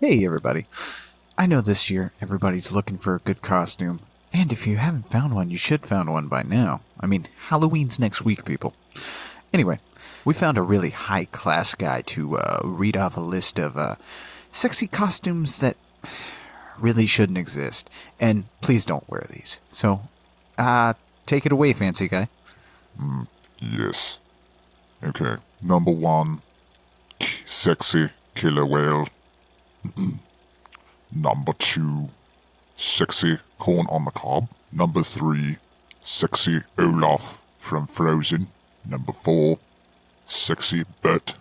Hey everybody. I know this year everybody's looking for a good costume, and if you haven't found one, you should found one by now. I mean, Halloween's next week, people. Anyway, we found a really high-class guy to read off a list of sexy costumes that really shouldn't exist, and please don't wear these. So, take it away, fancy guy. Yes. Okay. Number 1, sexy killer whale. Number 2, sexy corn on the cob. Number 3, sexy Olaf from Frozen. Number 4, sexy Bert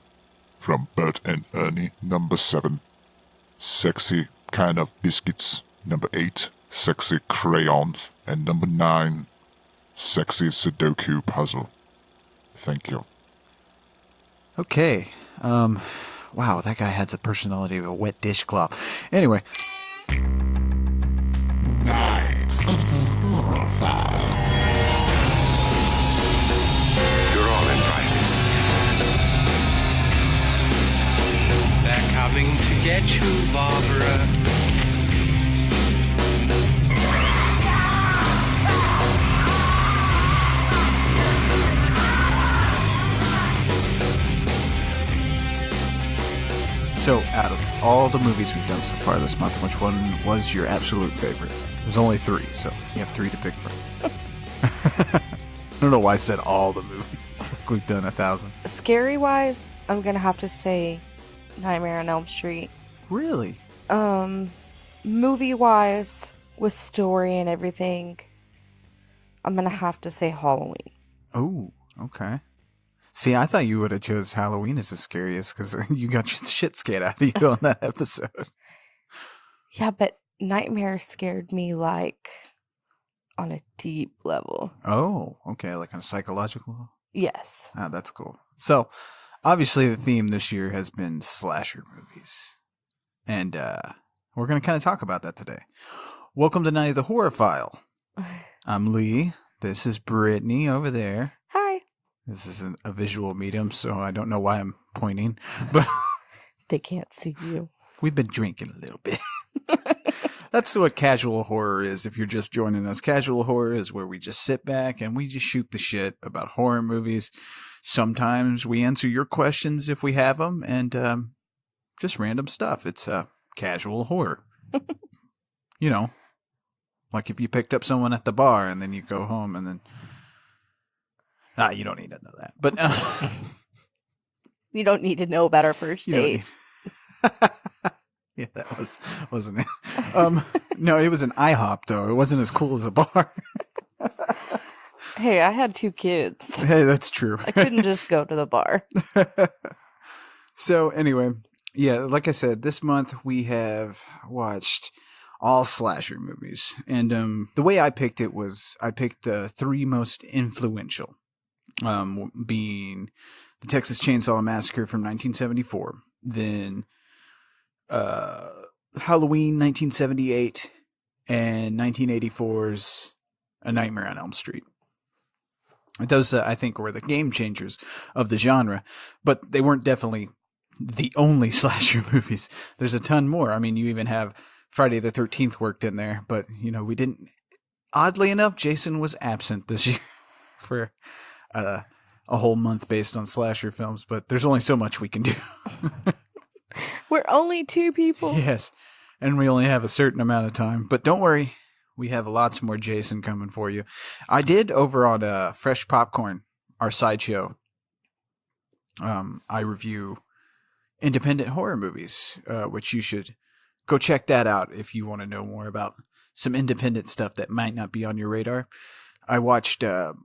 from Bert and Ernie. Number 7, sexy kind of biscuits. Number 8, sexy crayons. And number 9, sexy Sudoku puzzle. Thank you. Okay, wow, that guy has the personality of a wet dishcloth. Anyway, Night of the Horror. You're all invited. They're coming to get you, Barbara. so out of all the movies we've done so far this month, which one was your absolute favorite? There's only 3, so you have 3 to pick from. I don't know why I said all the movies. Like we've done 1,000. Scary wise, I'm gonna have to say Nightmare on Elm Street. Really? Movie wise, with story and everything, I'm gonna have to say Halloween. Oh, okay. See, I thought you would have chose Halloween as the scariest because you got your shit scared out of you on that episode. Yeah, but Nightmare scared me like on a deep level. Oh, okay, like on a psychological. Yes. Ah, that's cool. So, obviously, the theme this year has been slasher movies, and we're going to kind of talk about that today. Welcome to Night of the Horror File. I'm Lee. This is Brittany over there. Hi. This isn't a visual medium, so I don't know why I'm pointing, but They can't see you. we've been drinking a little bit. That's what casual horror is. If you're just joining us, casual horror is where we just sit back and we just shoot the shit about horror movies. Sometimes we answer your questions if we have them, and just random stuff. It's casual horror. You know, like if you picked up someone at the bar and then you go home and then... you don't need to know that. But You don't need to know about our first you don't date. need- Yeah, that wasn't it. No, it was an IHOP though. It wasn't as cool as a bar. Hey, I had 2 kids. Hey, that's true. I couldn't just go to the bar. So anyway, yeah, like I said, this month we have watched all slasher movies, and the way I picked it was I picked the 3 most influential, being the Texas Chainsaw Massacre from 1974, then Halloween 1978, and 1984's A Nightmare on Elm Street. Those, I think, were the game changers of the genre, but they weren't definitely the only slasher movies. There's a ton more. I mean, you even have Friday the 13th worked in there, but, you know, we didn't... Oddly enough, Jason was absent this year for a whole month based on slasher films, but there's only so much we can do. We're only 2 people. Yes, and we only have a certain amount of time. But don't worry, we have lots more Jason coming for you. I did over on Fresh Popcorn, our sideshow. I review independent horror movies, which you should go check that out if you want to know more about some independent stuff that might not be on your radar. I watched the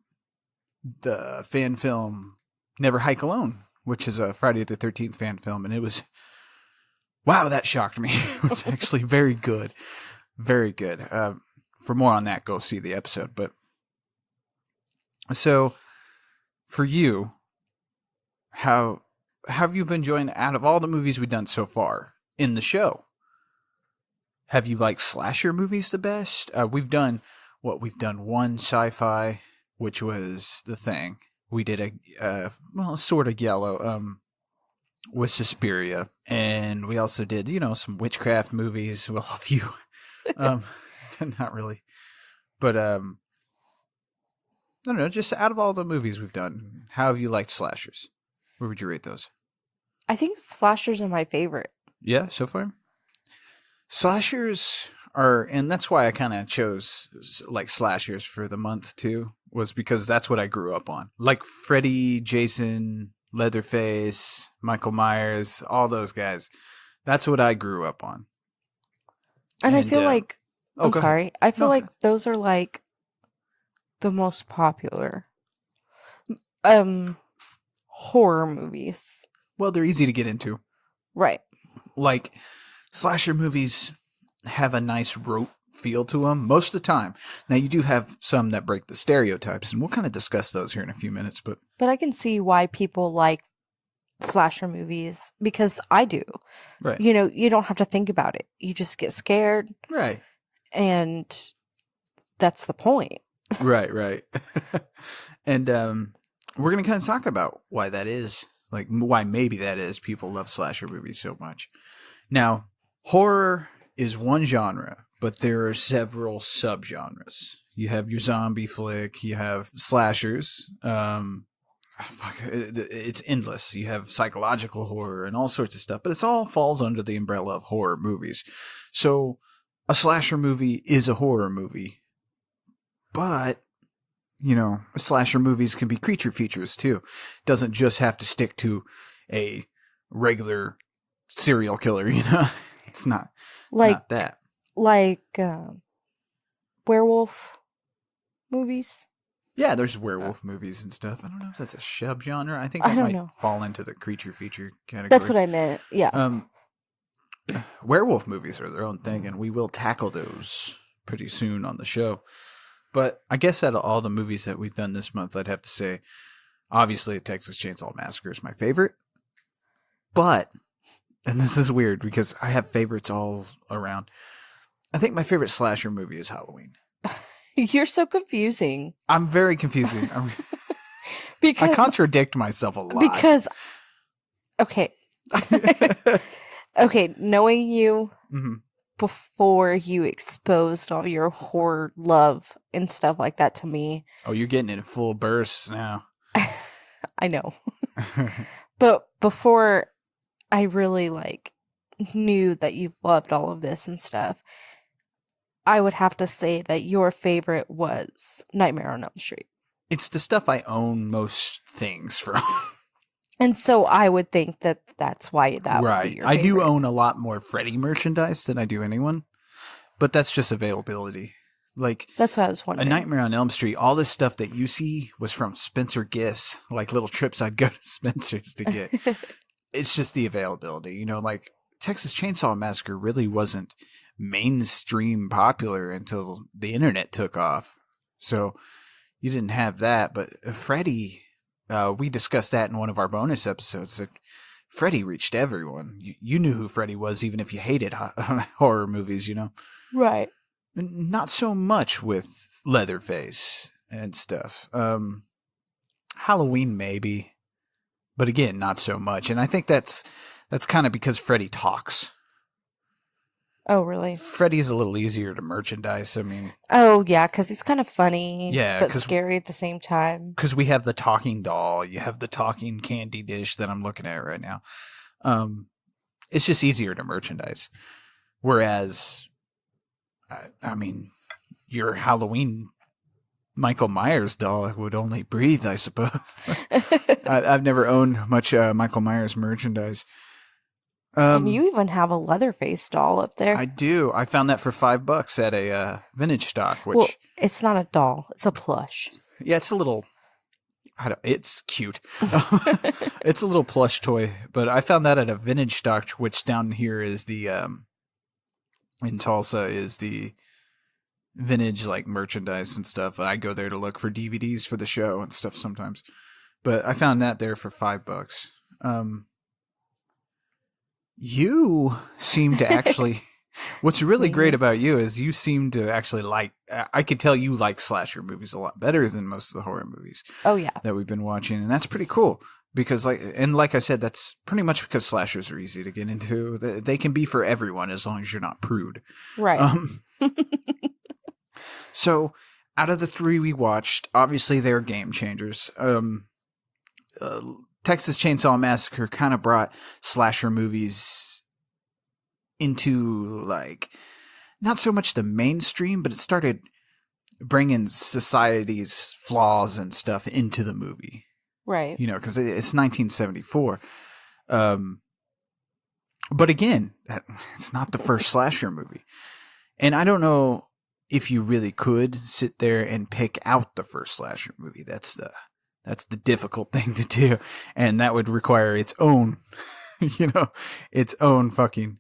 fan film Never Hike Alone, which is a Friday the 13th fan film, and it was... Wow, that shocked me. It was actually very good. Very good. For more on that, go see the episode. But so, for you, how have you been enjoying, out of all the movies we've done so far in the show, have you liked slasher movies the best? We've done one sci-fi, which was The Thing. We did a sort of yellow, with Suspiria, and we also did, some witchcraft movies. Well, a few, not really, but I don't know. Just out of all the movies we've done, how have you liked slashers? Where would you rate those? I think slashers are my favorite. Yeah, so far, slashers are, and that's why I kind of chose like slashers for the month too, was because that's what I grew up on, like Freddy, Jason, Leatherface, Michael Myers, all those guys. That's what I grew up on. And I feel like, I'm go sorry, ahead. I feel No. like those are like the most popular horror movies. Well, they're easy to get into. Right. Like, slasher movies have a nice rote feel to them most of the time. Now, you do have some that break the stereotypes, and we'll kind of discuss those here in a few minutes. But I can see why people like slasher movies, because I do. right, You don't have to think about it. You just get scared, right, and that's the point. right. And we're going to kind of talk about why that is. Like, why maybe that is people love slasher movies so much. Now, horror is one genre, but there are several subgenres. You have your zombie flick, you have slashers, it's endless. You have psychological horror and all sorts of stuff, but it all falls under the umbrella of horror movies. So a slasher movie is a horror movie, but slasher movies can be creature features too. It doesn't just have to stick to a regular serial killer, It's not not that. Like werewolf movies. Yeah, there's werewolf movies and stuff. I don't know if that's a subgenre. I think that don't might know. fall into the creature feature category. That's what I meant. Yeah. Werewolf movies are their own thing, and we will tackle those pretty soon on the show. But I guess out of all the movies that we've done this month, I'd have to say, obviously, Texas Chainsaw Massacre is my favorite. But, and this is weird because I have favorites all around, I think my favorite slasher movie is Halloween. You're so confusing. I'm very confusing. Because I contradict myself a lot. Because, okay. Okay, knowing you Mm-hmm. before you exposed all your horror love and stuff like that to me. Oh, you're getting it in full bursts now. I know. But before I really knew that you've loved all of this and stuff, I would have to say that your favorite was Nightmare on Elm Street. It's the stuff I own most things from. And so I would think that that's why that would be your I do favorite. own a lot more Freddy merchandise than I do anyone, but that's just availability. Like, That's what I was A wondering. Nightmare on Elm Street, all this stuff that you see was from Spencer Gifts, like little trips I'd go to Spencer's to get. It's just the availability, like Texas Chainsaw Massacre really wasn't mainstream popular until the internet took off. So you didn't have that, but Freddy, we discussed that in one of our bonus episodes, that Freddy reached everyone. You knew who Freddy was, even if you hated horror movies, Right. Not so much with Leatherface and stuff. Halloween maybe, but again, not so much. And I think that's kind of because Freddy talks. Oh, really? Freddy's a little easier to merchandise. I mean, Oh, yeah, because he's kind of funny, Yeah, but 'cause- scary at the same time. because we have the talking doll, you have the talking candy dish that I'm looking at right now. It's just easier to merchandise. Whereas, I mean, your Halloween Michael Myers doll would only breathe, I suppose. I've never owned much Michael Myers merchandise. And you even have a Leatherface doll up there. I do. I found that for $5 at a vintage stock, which Well, it's not a doll; it's a plush. yeah, it's a little. It's cute. It's a little plush toy, but I found that at a vintage stock, which down here is the in Tulsa is the vintage merchandise and stuff. I go there to look for DVDs for the show and stuff sometimes, but I found that there for $5. You seem to actually. What's really great about you is you seem to actually like. I could tell you like slasher movies a lot better than most of the horror movies Oh yeah, that we've been watching, and that's pretty cool. Because like I said, that's pretty much because slashers are easy to get into. They can be for everyone as long as you're not prude. Right. So out of the 3 we watched, obviously they're game changers. Texas Chainsaw Massacre kind of brought slasher movies into, like, not so much the mainstream, but it started bringing society's flaws and stuff into the movie. Right. You know, because it's 1974. But again, it's not the first slasher movie. And I don't know if you really could sit there and pick out the first slasher movie. That's the difficult thing to do. And that would require its own, its own fucking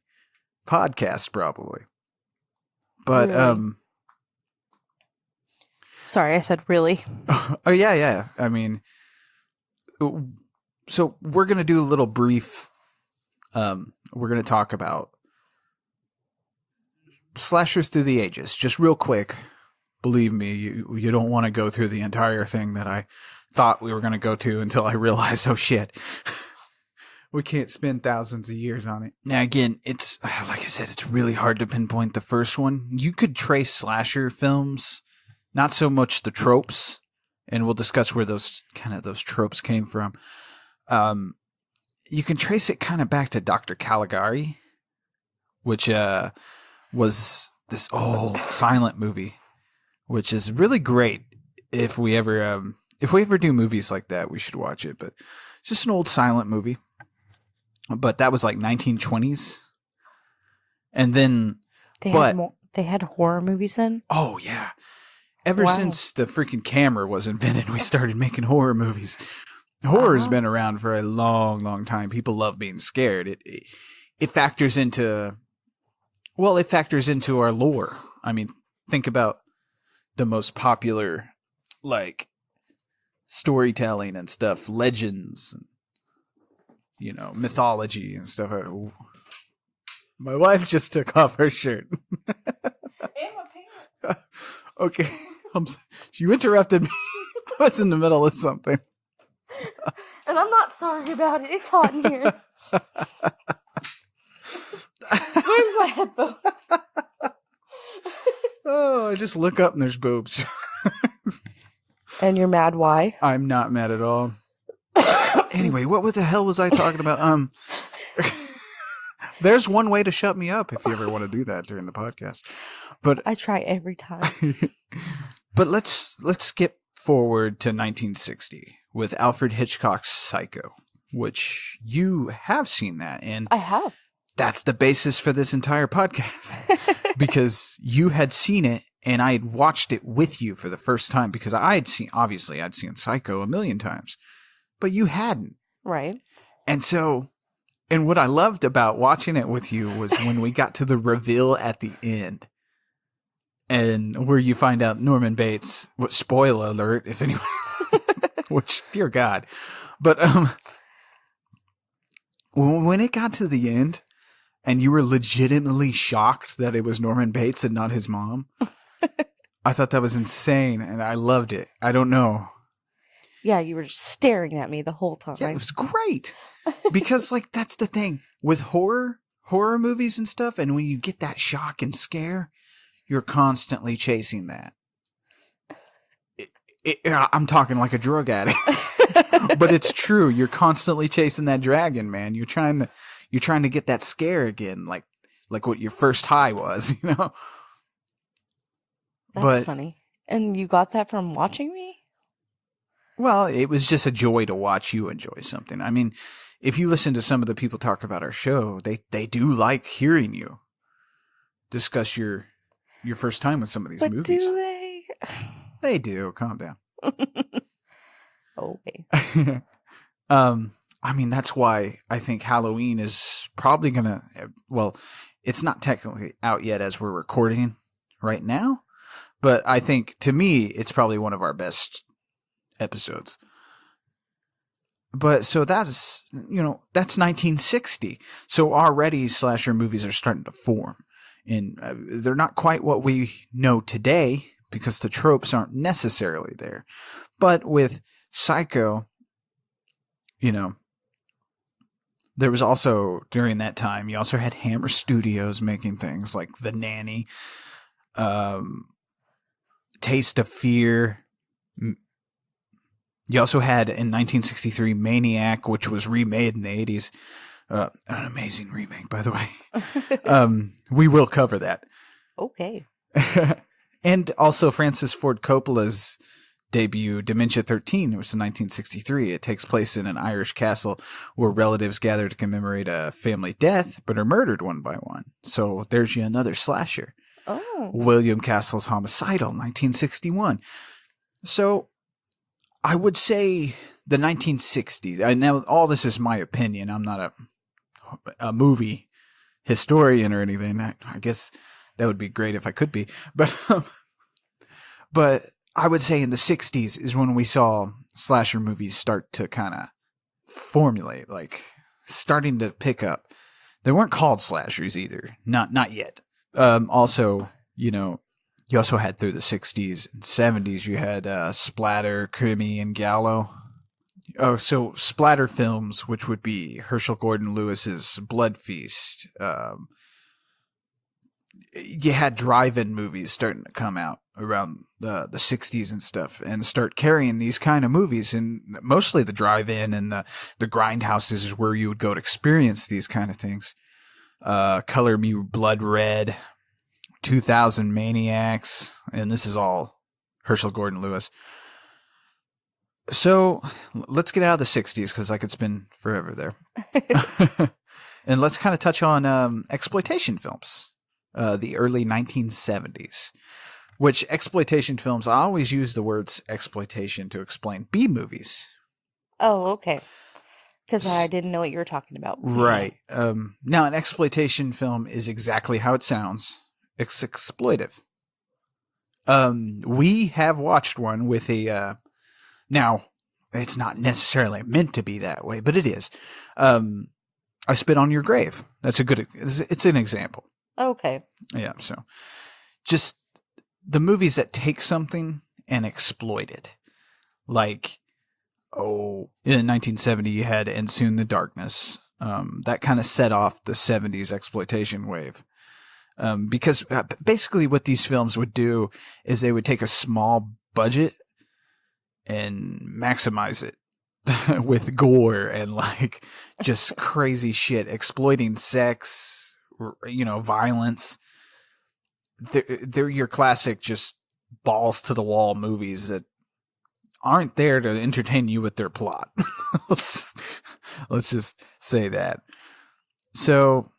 podcast probably. But, really? Sorry, I said really. Oh, yeah. I mean, so we're going to do a little brief, we're going to talk about slashers through the ages, just real quick. Believe me, you don't want to go through the entire thing that I thought we were going to go to until I realized, oh shit, we can't spend thousands of years on it. Now again, it's, like I said, it's really hard to pinpoint the first one. You could trace slasher films, not so much the tropes, and we'll discuss where those tropes came from. You can trace it kind of back to Dr. Caligari, which was this old silent movie, which is really great. If we ever do movies like that, we should watch it. But just an old silent movie. But that was like 1920s, and then they had horror movies then. Oh yeah. Ever since the freaking camera was invented, we started making horror movies. Horror's been around for a long, long time. People love being scared. It factors into our lore. I mean, think about the most popular, like, storytelling and stuff, legends, and, mythology and stuff. My wife just took off her shirt. And my pants. Okay. You interrupted me. I was in the middle of something. And I'm not sorry about it. It's hot in here. Where's my headphones? Oh, I just look up and there's boobs. And you're mad why? I'm not mad at all. Anyway, what the hell was I talking about? There's one way to shut me up if you ever want to do that during the podcast. But I try every time. But let's skip forward to 1960 with Alfred Hitchcock's Psycho, which you have seen that, and I have. That's the basis for this entire podcast. Because you had seen it and I had watched it with you for the first time, because I'd seen Psycho a million times, but you hadn't. Right. And what I loved about watching it with you was when we got to the reveal at the end, and where you find out Norman Bates, spoiler alert, if anyone, which, dear God. But when it got to the end and you were legitimately shocked that it was Norman Bates and not his mom, I thought that was insane, and I loved it. I don't know. Yeah, you were just staring at me the whole time. Yeah, it was great. Because, like, that's the thing. With horror movies and stuff, and when you get that shock and scare, you're constantly chasing that. I'm talking like a drug addict. But it's true. You're constantly chasing that dragon, man. You're trying to get that scare again, like what your first high was, That's funny. And you got that from watching me? Well, it was just a joy to watch you enjoy something. I mean, if you listen to some of the people talk about our show, they do like hearing you discuss your first time with some of these movies. Do they? They do. Calm down. Okay. I mean, that's why I think Halloween is probably gonna. Well, it's not technically out yet as we're recording right now, but I think, to me, it's probably one of our best episodes. But so that's 1960. So already slasher movies are starting to form, and they're not quite what we know today because the tropes aren't necessarily there. But with Psycho, you know, there was also, during that time, you also had Hammer Studios making things like The Nanny, Taste of Fear. You also had, in 1963, Maniac, which was remade in the 80s. An amazing remake, by the way. We will cover that. Okay. And also Francis Ford Coppola's debut, Dementia 13, which was in 1963. It takes place in an Irish castle where relatives gather to commemorate a family death, but are murdered one by one. So there's you another slasher. Oh. William Castle's Homicidal, 1961. So I would say the 1960s. Now, all this is my opinion. I'm not a movie historian or anything. I guess that would be great if I could be. But I would say in the 60s is when we saw slasher movies start to kind of formulate, like starting to pick up. They weren't called slashers either. Not yet. Also, you also had through the 60s and 70s, you had splatter, crimi, and giallo. Oh, so splatter films, which would be Herschel Gordon Lewis's Blood Feast. You had drive-in movies starting to come out around the 60s and stuff and start carrying these kind of movies. And mostly the drive-in and the grindhouses is where you would go to experience these kind of things. Color Me Blood Red, 2000 Maniacs, and this is all Herschel Gordon Lewis. So let's get out of the 60s because like it's been forever there. And let's kind of touch on exploitation films. The early 1970s, which exploitation films, I always use the words exploitation to explain B movies. Oh, okay. Because I didn't know what you were talking about. Right. Now, an exploitation film is exactly how it sounds. It's exploitive. We have watched one with a... now, it's not necessarily meant to be that way, but it is. I Spit on Your Grave. That's a good... It's an example. Okay. Yeah, so just the movies that take something and exploit it. Like, in 1970 you had And Soon the Darkness. That kind of set off the 70s exploitation wave. Because basically what these films would do is they would take a small budget and maximize it with gore and like just crazy shit, exploiting sex, violence. They're your classic just balls to the wall movies that aren't there to entertain you with their plot. let's just say that. So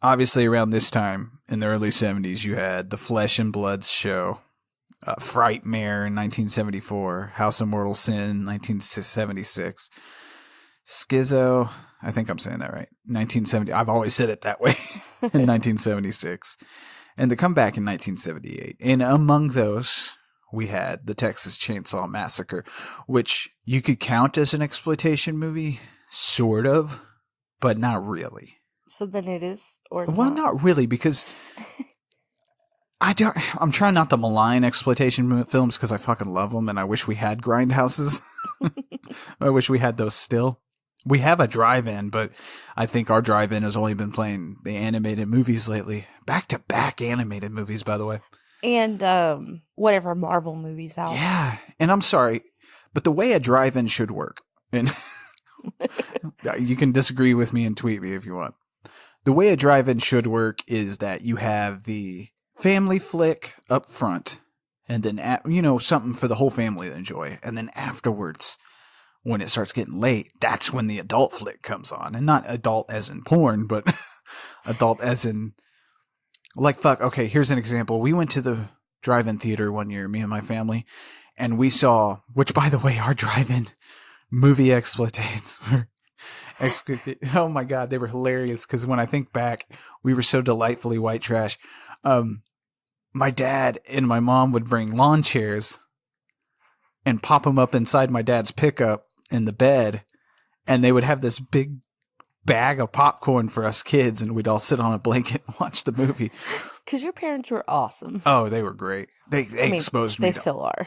obviously around this time in the early 70s you had the Flesh and Blood show, Frightmare in 1974, House of Mortal Sin 1976, Schizo, I think I'm saying that right, 1970. I've always said it that way. In 1976. And the comeback in 1978. And among those, we had the Texas Chainsaw Massacre, which you could count as an exploitation movie, sort of, but not really. So then it is, or it's not really, because I'm trying not to malign exploitation films because I fucking love them, and I wish we had grindhouses. I wish we had those still. We have a drive-in, but I think our drive-in has only been playing the animated movies lately. Back-to-back animated movies, by the way. And whatever Marvel movies out. Yeah, and I'm sorry, but the way a drive-in should work, and you can disagree with me and tweet me if you want. The way a drive-in should work is that you have the family flick up front, and then, something for the whole family to enjoy, and then afterwards... when it starts getting late, that's when the adult flick comes on. And not adult as in porn, but adult as in, like, fuck, okay, here's an example. We went to the drive-in theater one year, me and my family, and we saw, which, by the way, our drive-in movie exploitations were, oh my God, they were hilarious, because when I think back, we were so delightfully white trash. My dad and my mom would bring lawn chairs and pop them up inside my dad's pickup in the bed, and they would have this big bag of popcorn for us kids, and we'd all sit on a blanket and watch the movie. Because your parents were awesome. Oh, they were great. They exposed me. They still are.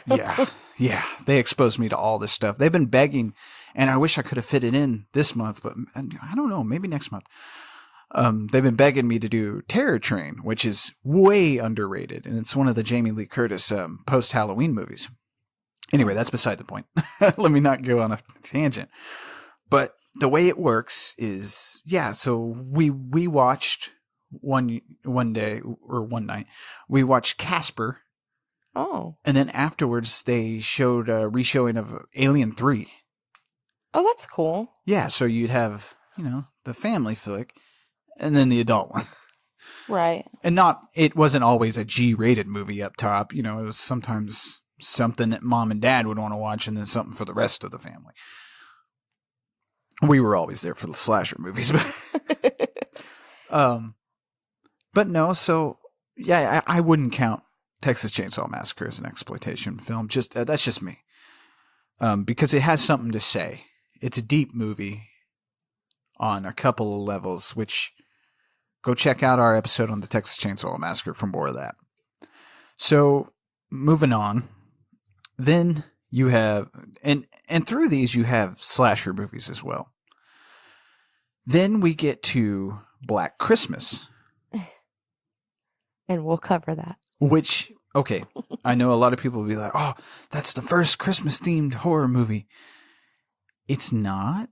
Yeah. They exposed me to all this stuff. They've been begging, and I wish I could have fit it in this month, but I don't know, maybe next month. They've been begging me to do Terror Train, which is way underrated, and it's one of the Jamie Lee Curtis post-Halloween movies. Anyway, that's beside the point. Let me not go on a tangent. But the way it works is, so we watched one day or one night, we watched Casper. Oh. And then afterwards, they showed a reshowing of Alien 3. Oh, that's cool. Yeah, so you'd have, the family flick, and then the adult one. Right. And it wasn't always a G-rated movie up top. It was sometimes something that mom and dad would want to watch, and then something for the rest of the family. We were always there for the slasher movies. But no, so, I wouldn't count Texas Chainsaw Massacre as an exploitation film. That's just me. Because it has something to say. It's a deep movie on a couple of levels, which go check out our episode on the Texas Chainsaw Massacre for more of that. So, moving on. Then you have, and through these you have slasher movies as well. Then we get to Black Christmas. And we'll cover that. Which, okay, I know a lot of people will be like, oh, that's the first Christmas-themed horror movie. It's not.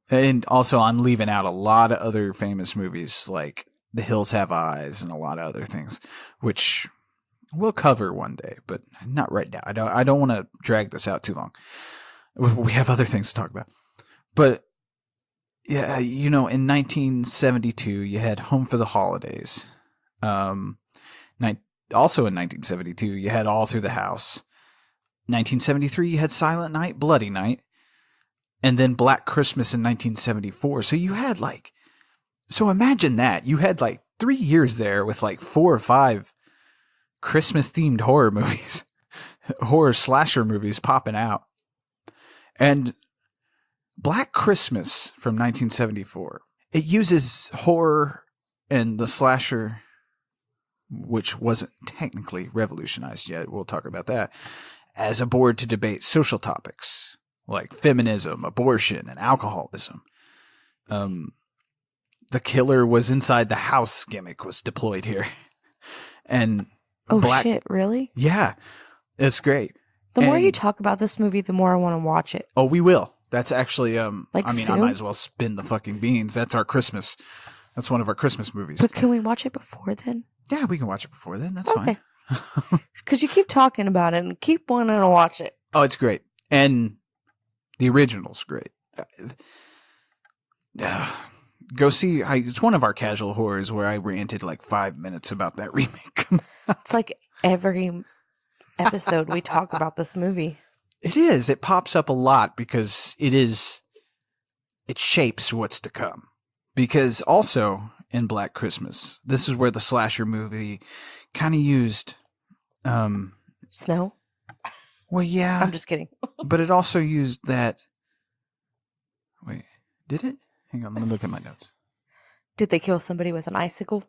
And also, I'm leaving out a lot of other famous movies, like The Hills Have Eyes and a lot of other things, which we'll cover one day, but not right now. I don't want to drag this out too long. We have other things to talk about. But yeah, in 1972, you had Home for the Holidays. Also in 1972, you had All Through the House. 1973, you had Silent Night, Bloody Night. And then Black Christmas in 1974. So you had so imagine that. You had 3 years there with 4 or 5 Christmas-themed horror movies. Horror slasher movies popping out. And Black Christmas from 1974, it uses horror and the slasher, which wasn't technically revolutionized yet, we'll talk about that, as a board to debate social topics like feminism, abortion, and alcoholism. The killer was inside the house gimmick was deployed here. And shit, really? Yeah, it's great. The more you talk about this movie, the more I want to watch it. Oh, we will. That's actually, I soon? might as well spin the fucking beans. That's our Christmas. That's one of our Christmas movies. But can we watch it before then? Yeah, we can watch it before then. That's fine. Because you keep talking about it and keep wanting to watch it. Oh, it's great. And the original's great. Go see, it's one of our casual horrors where I ranted 5 minutes about that remake. It's like every episode we talk about this movie. It is. It pops up a lot because it shapes what's to come. Because also in Black Christmas, this is where the slasher movie kind of used snow. Well, yeah. I'm just kidding. But it also used that. Wait, did it? Hang on, let me look at my notes. Did they kill somebody with an icicle?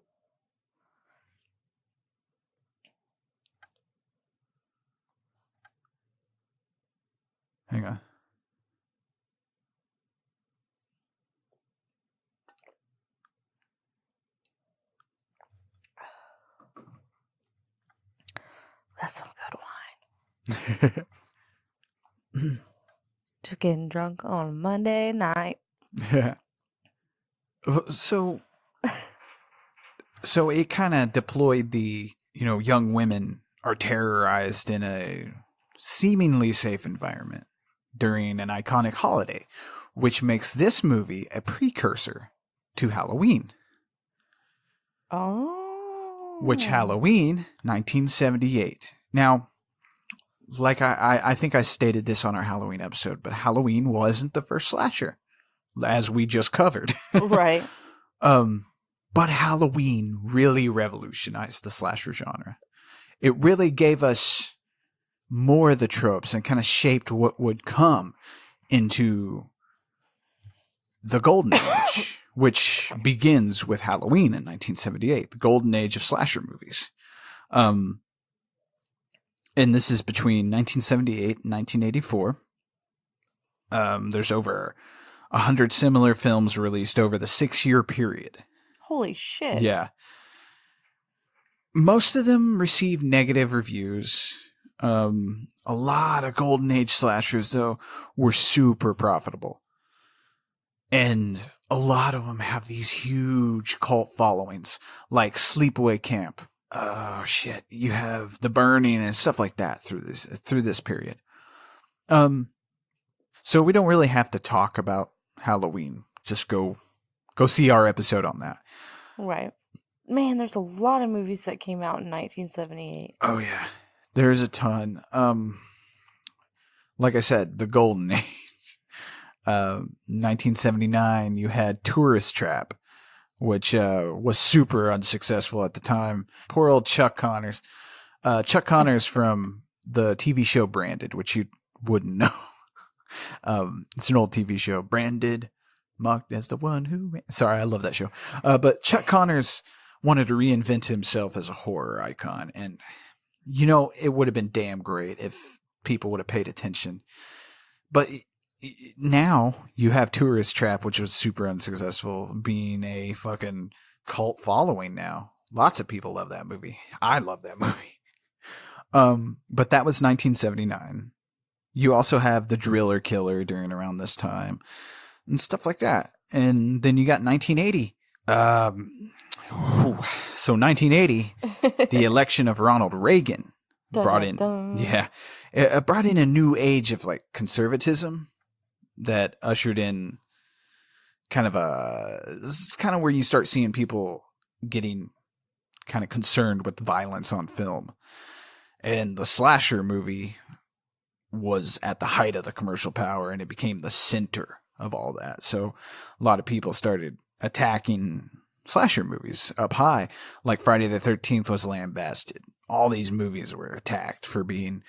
Hang on. That's some good wine. Just getting drunk on Monday night. Yeah. So it kind of deployed the, young women are terrorized in a seemingly safe environment during an iconic holiday, which makes this movie a precursor to Halloween. Oh. Which Halloween, 1978. Now, I think I stated this on our Halloween episode, but Halloween wasn't the first slasher, as we just covered. Right. But Halloween really revolutionized the slasher genre. It really gave us more of the tropes and kind of shaped what would come into the golden age, which begins with Halloween in 1978, the golden age of slasher movies. And this is between 1978 and 1984. There's over 100 similar films released over the 6-year period. Holy shit. Yeah. Most of them received negative reviews. A lot of Golden Age slashers, though, were super profitable. And a lot of them have these huge cult followings, like Sleepaway Camp. Oh, shit. You have The Burning and stuff like that through this period. So we don't really have to talk about Halloween. Just go see our episode on that. Right. Man, there's a lot of movies that came out in 1978. Oh, yeah. There's a ton. Like I said, the Golden Age. 1979, you had Tourist Trap, which was super unsuccessful at the time. Poor old Chuck Connors. Chuck Connors from the TV show Branded, which you wouldn't know. It's an old TV show. Branded, marked as the one who... Sorry, I love that show. But Chuck Connors wanted to reinvent himself as a horror icon. And, it would have been damn great if people would have paid attention. But now you have Tourist Trap, which was super unsuccessful, being a fucking cult following now. Lots of people love that movie. I love that movie. But that was 1979. You also have The Driller Killer during around this time and stuff like that. And then you got 1980. So 1980, the election of Ronald Reagan brought in a new age of like conservatism that ushered in this is kind of where you start seeing people getting kind of concerned with violence on film. And the slasher movie was at the height of the commercial power, and it became the center of all that. So a lot of people started attacking slasher movies up high, like Friday the 13th was lambasted. All these movies were attacked for being,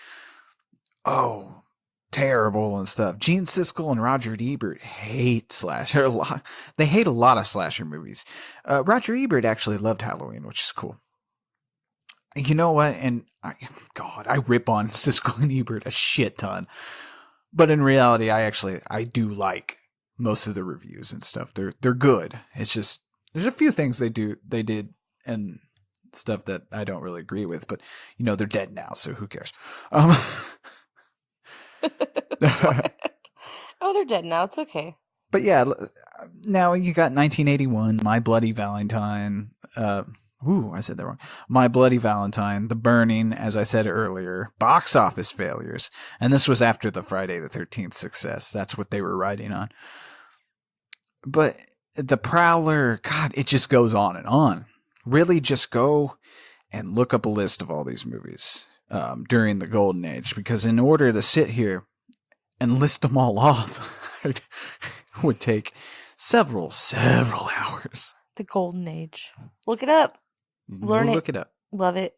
terrible and stuff. Gene Siskel and Roger Ebert hate slasher a lot. They hate a lot of slasher movies. Roger Ebert actually loved Halloween, which is cool. You know what? And I rip on Siskel and Ebert a shit ton. But in reality, I do like most of the reviews and stuff. They're good. It's just there's a few things they did and stuff that I don't really agree with, but they're dead now, so who cares? Oh, they're dead now. It's okay. But yeah, now you got 1981, My Bloody Valentine. I said that wrong. My Bloody Valentine, The Burning, as I said earlier, box office failures. And this was after the Friday the 13th success. That's what they were riding on. But The Prowler, God, it just goes on and on. Really just go and look up a list of all these movies during the Golden Age. Because in order to sit here and list them all off, it would take several hours. The Golden Age. Look it up. Learn it. Look it up. Love it.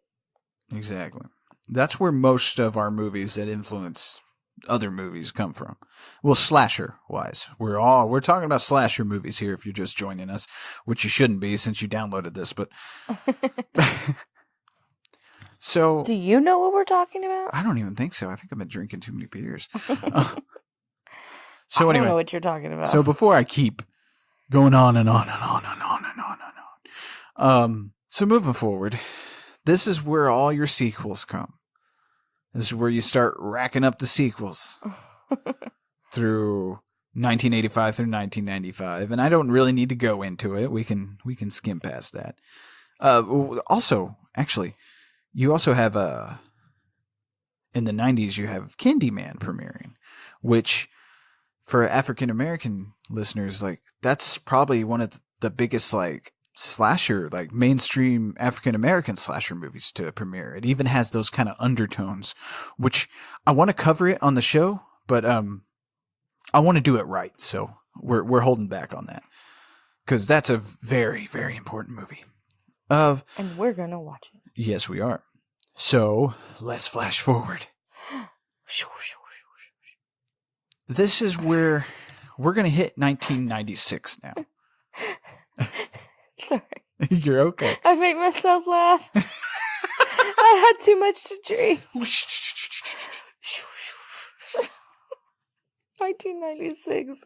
Exactly. That's where most of our movies that influence other movies come from. Well, slasher wise. We're talking about slasher movies here if you're just joining us, which you shouldn't be since you downloaded this, but so do you know what we're talking about? I don't even think so. I think I've been drinking too many beers. So anyway, I don't know what you're talking about. So before I keep going on and on and on and on and on and on. So moving forward, this is where all your sequels come. This is where you start racking up the sequels through 1985 through 1995, and I don't really need to go into it. We can skim past that. Also, actually, you also have in the 90s you have Candyman premiering, which for African American listeners, like that's probably one of the biggest like slasher, like mainstream African American slasher movies to premiere. It even has those kind of undertones, which I want to cover it on the show, but I want to do it right, so we're holding back on that because that's a very, very important movie. And we're gonna watch it. Yes, we are. So let's flash forward. This is where we're gonna hit 1996 now. Sorry. You're okay. I make myself laugh. I had too much to drink. I 1996.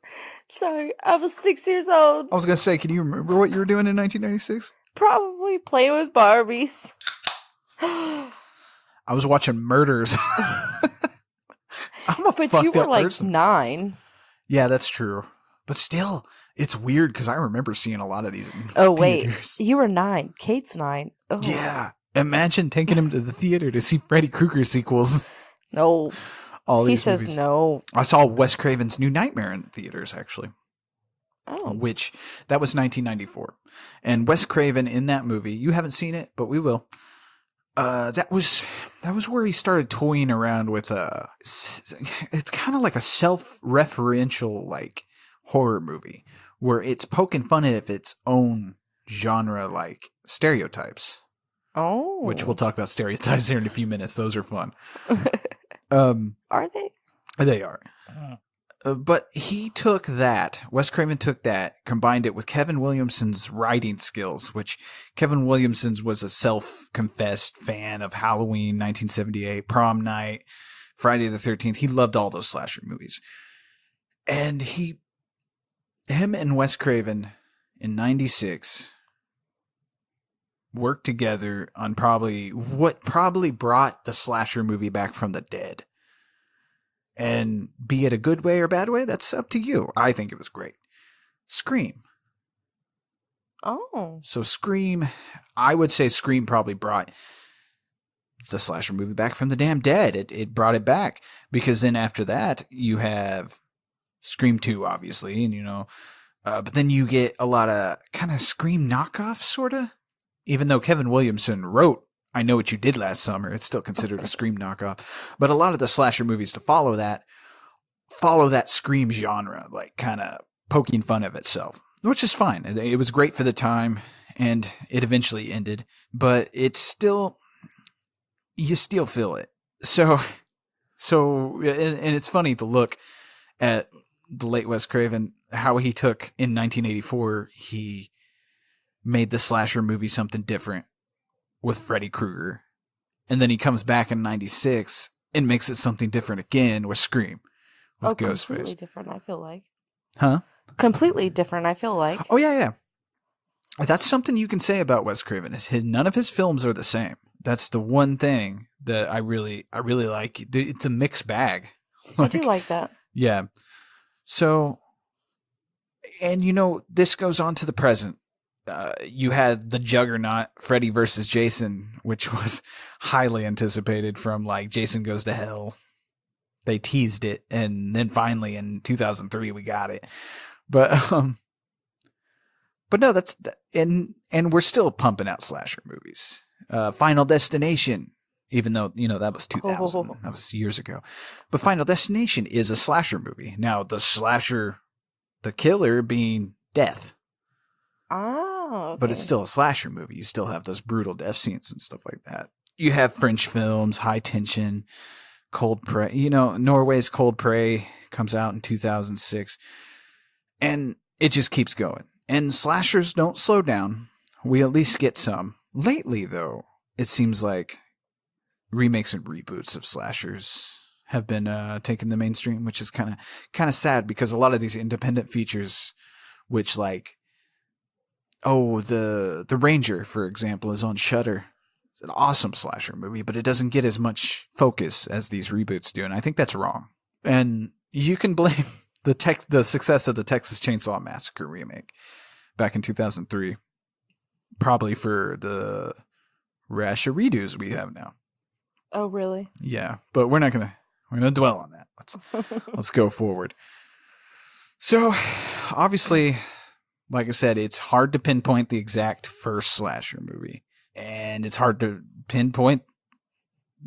Sorry, I was 6 years old. I was going to say, can you remember what you were doing in 1996? Probably playing with Barbies. I was watching Murders. I'm a But fucked you were up like person. 9. Yeah, that's true. But still, it's weird because I remember seeing a lot of these in Oh, wait. theaters. You were 9. Kate's 9. Oh. Yeah. Imagine taking him to the theater to see Freddy Krueger sequels. No. All He these says movies. no. I saw Wes Craven's New Nightmare in theaters, actually. Oh. Which, that was 1994. And Wes Craven in that movie, you haven't seen it, but we will. That was where he started toying around with it's kind of like a self-referential like horror movie where it's poking fun at its own genre like stereotypes. Oh. Which we'll talk about stereotypes here in a few minutes. Those are fun. Are they? They are. But he took that, Wes Craven took that, combined it with Kevin Williamson's writing skills, which Kevin Williamson was a self-confessed fan of Halloween, 1978, Prom Night, Friday the 13th. He loved all those slasher movies. And him and Wes Craven in 96 worked together on what probably brought the slasher movie back from the dead. And be it a good way or bad way, that's up to you. I think it was great. Scream. Oh. So Scream, I would say Scream probably brought the slasher movie back from the damn dead. It brought it back. Because then after that, you have Scream 2, obviously. And, but then you get a lot of kind of Scream knockoffs, sort of. Even though Kevin Williamson wrote I Know What You Did Last Summer, it's still considered a Scream knockoff. But a lot of the slasher movies to follow that Scream genre, like kind of poking fun of itself, which is fine. It was great for the time, and it eventually ended. But it's still, you still feel it. So, and it's funny to look at the late Wes Craven, how he took in 1984, he made the slasher movie something different with Freddy Krueger. And then he comes back in 96 and makes it something different again with Scream. With Ghostface. Completely different, I feel like. Huh? Completely different, I feel like. Oh, yeah. That's something you can say about Wes Craven. None of his films are the same. That's the one thing that I really like. It's a mixed bag. I do like that. Yeah. So, and this goes on to the present. You had the juggernaut Freddy versus Jason, which was highly anticipated from like Jason Goes to Hell. They teased it, and then finally in 2003 we got it. But no, and we're still pumping out slasher movies. Final Destination, even though that was 2000, that was years ago. But Final Destination is a slasher movie. Now the slasher, the killer being death. Oh, okay. But it's still a slasher movie. You still have those brutal death scenes and stuff like that. You have French films, High Tension, Cold Prey. Norway's Cold Prey comes out in 2006. And it just keeps going. And slashers don't slow down. We at least get some. Lately, though, it seems like remakes and reboots of slashers have been taking the mainstream, which is kind of sad because a lot of these independent features, which like, the Ranger, for example, is on Shudder. It's an awesome slasher movie, but it doesn't get as much focus as these reboots do, and I think that's wrong. And you can blame the success of the Texas Chainsaw Massacre remake back in 2003, probably for the rash of redos we have now. Oh, really? Yeah, but we're gonna dwell on that. Let's go forward. So, obviously, like I said, it's hard to pinpoint the exact first slasher movie. And it's hard to pinpoint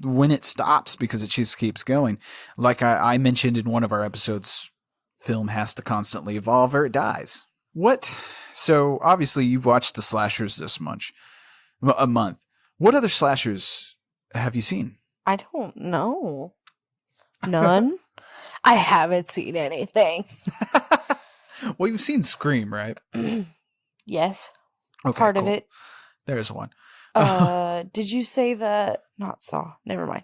when it stops because it just keeps going. Like I mentioned in one of our episodes, film has to constantly evolve or it dies. What? So, obviously, you've watched the slashers this a month. What other slashers have you seen? I don't know. None? I haven't seen anything. Well, you've seen Scream, right? Yes. Okay, Part cool. of it. There's one. Did you say not Saw? Never mind.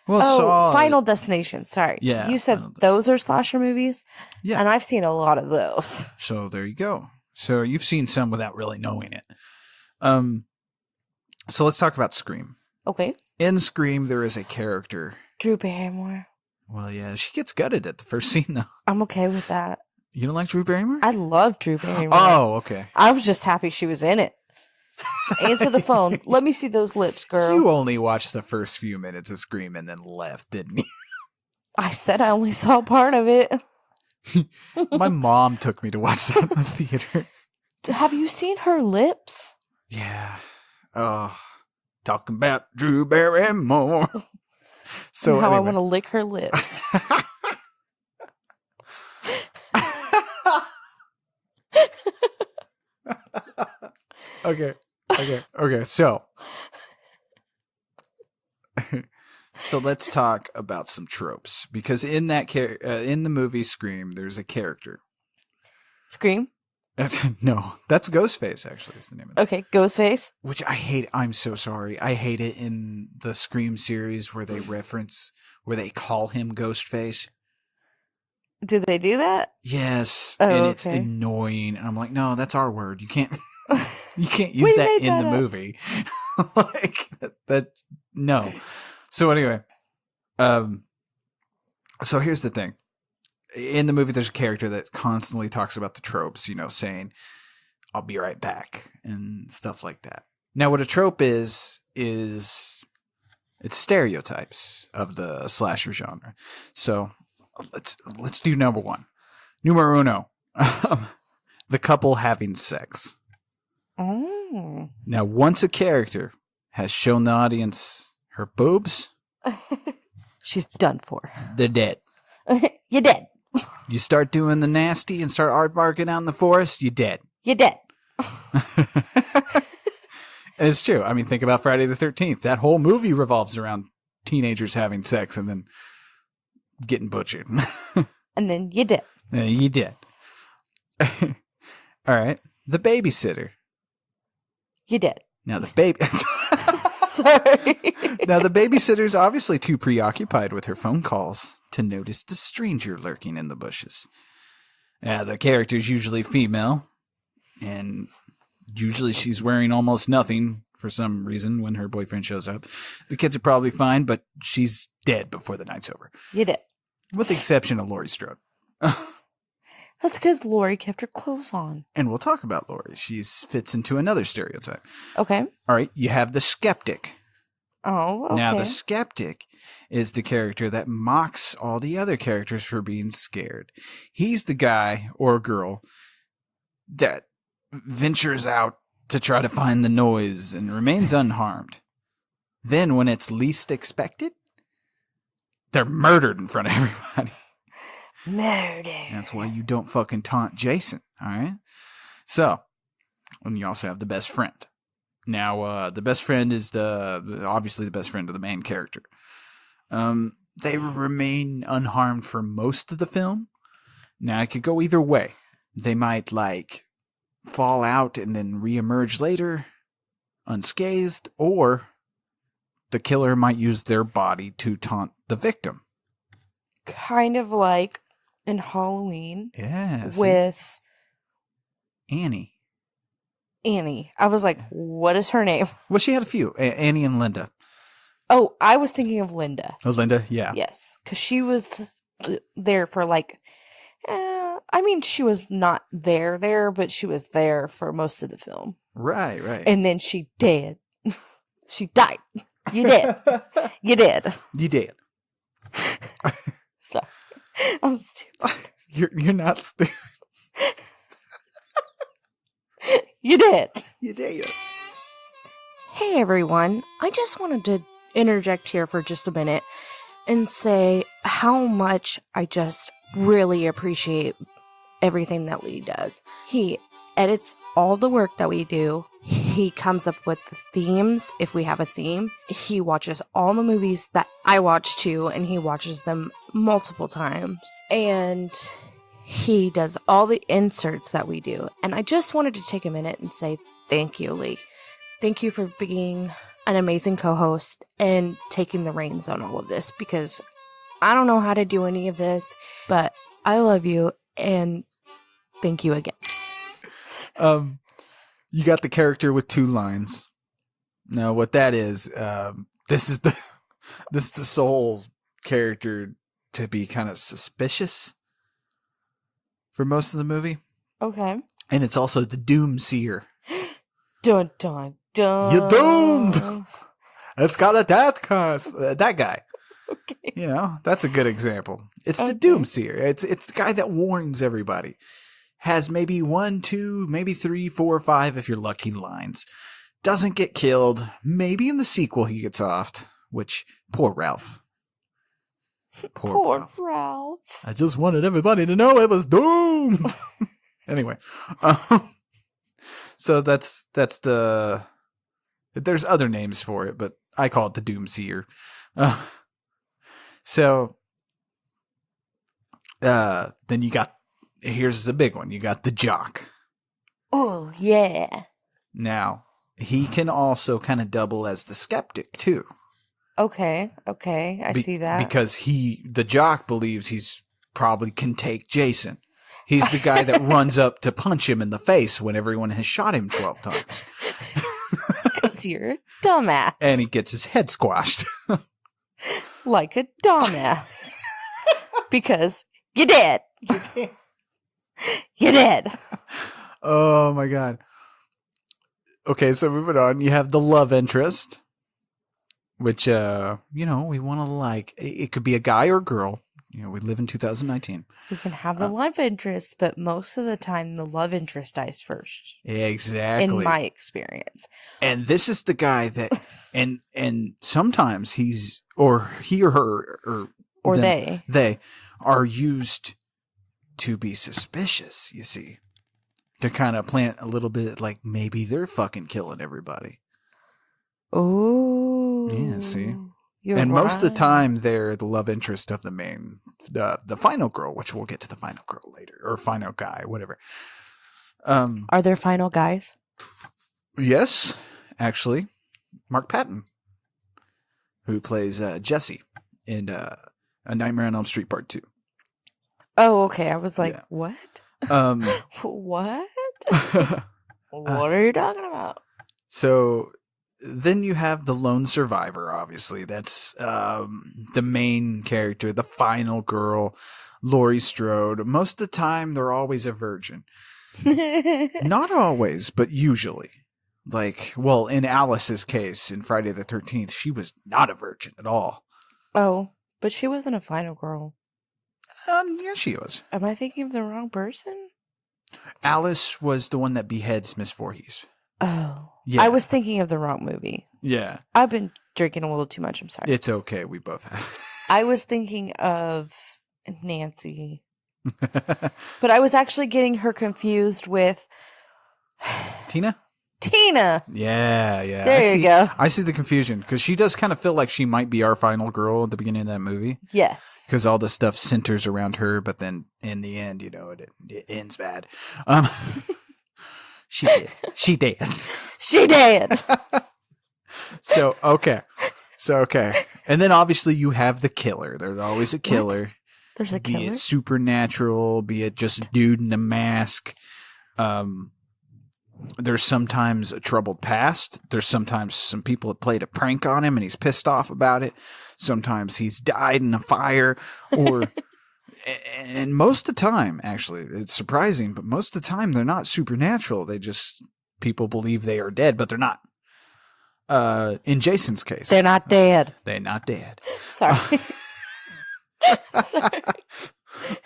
Well, Oh, Saw. Final Destination. Sorry. Yeah, You said Final those are slasher movies? Yeah. And I've seen a lot of those. So there you go. So you've seen some without really knowing it. So let's talk about Scream. Okay. In Scream, there is a character. Drew Barrymore. Well, yeah, she gets gutted at the first scene, though. I'm okay with that. You don't like Drew Barrymore? I love Drew Barrymore. Oh, okay. I was just happy she was in it. Answer the phone. Let me see those lips, girl. You only watched the first few minutes of Scream and then left, didn't you? I said I only saw part of it. My mom took me to watch that in the theater. Have you seen her lips? Yeah. Oh, talking about Drew Barrymore. So How I anyway. want to lick her lips. Okay. So let's talk about some tropes, because in that in the movie Scream, there's a character. Scream? No, that's Ghostface. Actually, is the name of it. Okay, Ghostface. Which I hate. I'm so sorry. I hate it in the Scream series where they call him Ghostface. Do they do that? Yes, Oh, and it's okay. annoying. And I'm like, no, that's our word. You can't. You can't We use that made in that the up. movie. Like that. No. So anyway, so here's the thing. In the movie, there's a character that constantly talks about the tropes, saying, I'll be right back and stuff like that. Now, what a trope is it's stereotypes of the slasher genre. So let's do number one. Numero uno. The couple having sex. Oh. Now, once a character has shown the audience her boobs, She's done for. they're dead. You're dead. You start doing the nasty and start aardvarking out in the forest, you're dead. You're dead. And it's true. I mean, think about Friday the 13th. That whole movie revolves around teenagers having sex and then getting butchered. And then you're dead. And you did. All right. The babysitter. You're dead. Now the baby. Sorry. Now the babysitter's obviously too preoccupied with her phone calls to notice the stranger lurking in the bushes. The character's usually female, and usually she's wearing almost nothing for some reason when her boyfriend shows up. The kids are probably fine, but she's dead before the night's over. You're dead. With the exception of Laurie Strode. That's because Lori kept her clothes on. And we'll talk about Laurie. She fits into another stereotype. Okay. All right, you have the skeptic. Oh, okay. Now, the skeptic is the character that mocks all the other characters for being scared. He's the guy or girl that ventures out to try to find the noise and remains unharmed. Then, when it's least expected, they're murdered in front of everybody. Murder. That's why you don't fucking taunt Jason, all right? So, and you also have the best friend. Now, the best friend is obviously the best friend of the main character. They remain unharmed for most of the film. Now, it could go either way. They might, fall out and then reemerge later, unscathed, or the killer might use their body to taunt the victim. Kind of like in Halloween Yeah. with Annie. Annie. I was like, what is her name? Well, she had a few. Annie and Linda. Oh, I was thinking of Linda. Oh, Linda? Yeah. Yes. Because she was there for she was not there, but she was there for most of the film. Right. And then she dead. She died. You did. You did. You did. Sorry. I'm stupid. You're not stupid. You did. You did. Hey everyone, I just wanted to interject here for just a minute and say how much I just really appreciate everything that Lee does. He edits all the work that we do. He comes up with the themes if we have a theme. He watches all the movies that I watch too, and he watches them multiple times. And he does all the inserts that we do. And I just wanted to take a minute and say thank you, Lee. Thank you for being an amazing co-host and taking the reins on all of this, because I don't know how to do any of this, but I love you and thank you again. You got the character with 2 lines. Now, what that is, this is the sole character to be kind of suspicious for most of the movie. Okay. And it's also the Doomseer. Dun dun dun. You're doomed. It's got a death curse. That guy. Okay. You know, that's a good example. It's the Okay. Doomseer. It's the guy that warns everybody. Has maybe 1, 2, maybe 3, 4, 5 if you're lucky lines. Doesn't get killed. Maybe in the sequel he gets offed. Which, poor Ralph. Poor Ralph. I just wanted everybody to know it was doomed. Anyway, so that's the. There's other names for it, but I call it the Doomseer. Then you got. Here's the big one. You got the Jock. Oh yeah. Now he can also kind of double as the skeptic too. Okay. I see that. Because the Jock believes he's probably can take Jason. He's the guy that runs up to punch him in the face when everyone has shot him 12 times. Because you're a dumbass. And he gets his head squashed. Like a dumbass. Because you did. You did. Oh my God. Okay, so moving on. You have the love interest. Which, we want to like. It could be a guy or a girl. We live in 2019. We can have the love interest, but most of the time the love interest dies first. Exactly. In my experience. And this is the guy that, and sometimes he or her, or they are used to be suspicious, you see. To kind of plant a little bit like maybe they're fucking killing everybody. Oh. Yeah, see? You're and most of the right. time, they're the love interest of the main, the final girl, which we'll get to the final girl later, or final guy, whatever. Are there final guys? Yes, actually, Mark Patton, who plays Jesse in A Nightmare on Elm Street Part 2. Oh, okay. I was like, Yeah. what? What? What are you talking about? So then you have the lone survivor, obviously. That's the main character, the final girl, Laurie Strode. Most of the time, they're always a virgin. Not always, but usually. In Alice's case, in Friday the 13th, she was not a virgin at all. Oh, but she wasn't a final girl. Yeah, she was. Am I thinking of the wrong person? Alice was the one that beheads Miss Voorhees. Oh. Yeah. I was thinking of the wrong movie. Yeah. I've been drinking a little too much. I'm sorry. It's okay. We both have. I was thinking of Nancy. But I was actually getting her confused with Tina? Tina. Yeah. There you go. I see the confusion because she does kind of feel like she might be our final girl at the beginning of that movie. Yes. Because all the stuff centers around her, but then in the end, it ends bad. She did. She did. So, okay. And then obviously you have the killer. There's always a killer. What? There's a killer? Be it supernatural, be it just a dude in a mask. There's sometimes a troubled past. There's sometimes some people that played a prank on him and he's pissed off about it. Sometimes he's died in a fire or... And most of the time, actually, it's surprising, but most of the time they're not supernatural. People believe they are dead, but they're not. In Jason's case. They're not dead. They're not dead. Sorry. Sorry.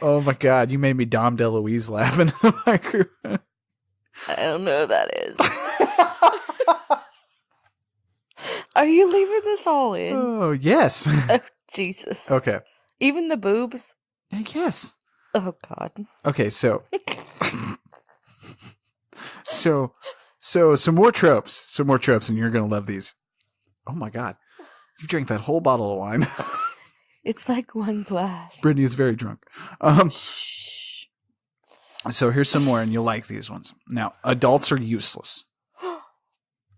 Oh my God, you made me Dom DeLuise laugh into the microphone. I don't know who that is. Are you leaving this all in? Oh, yes. Oh, Jesus. Okay. Even the boobs? Yes. Oh, God. Okay, so some more tropes, and you're going to love these. Oh my God. You drank that whole bottle of wine. It's like one glass. Brittany is very drunk. Shh. So here's some more, and you'll like these ones. Now, adults are useless.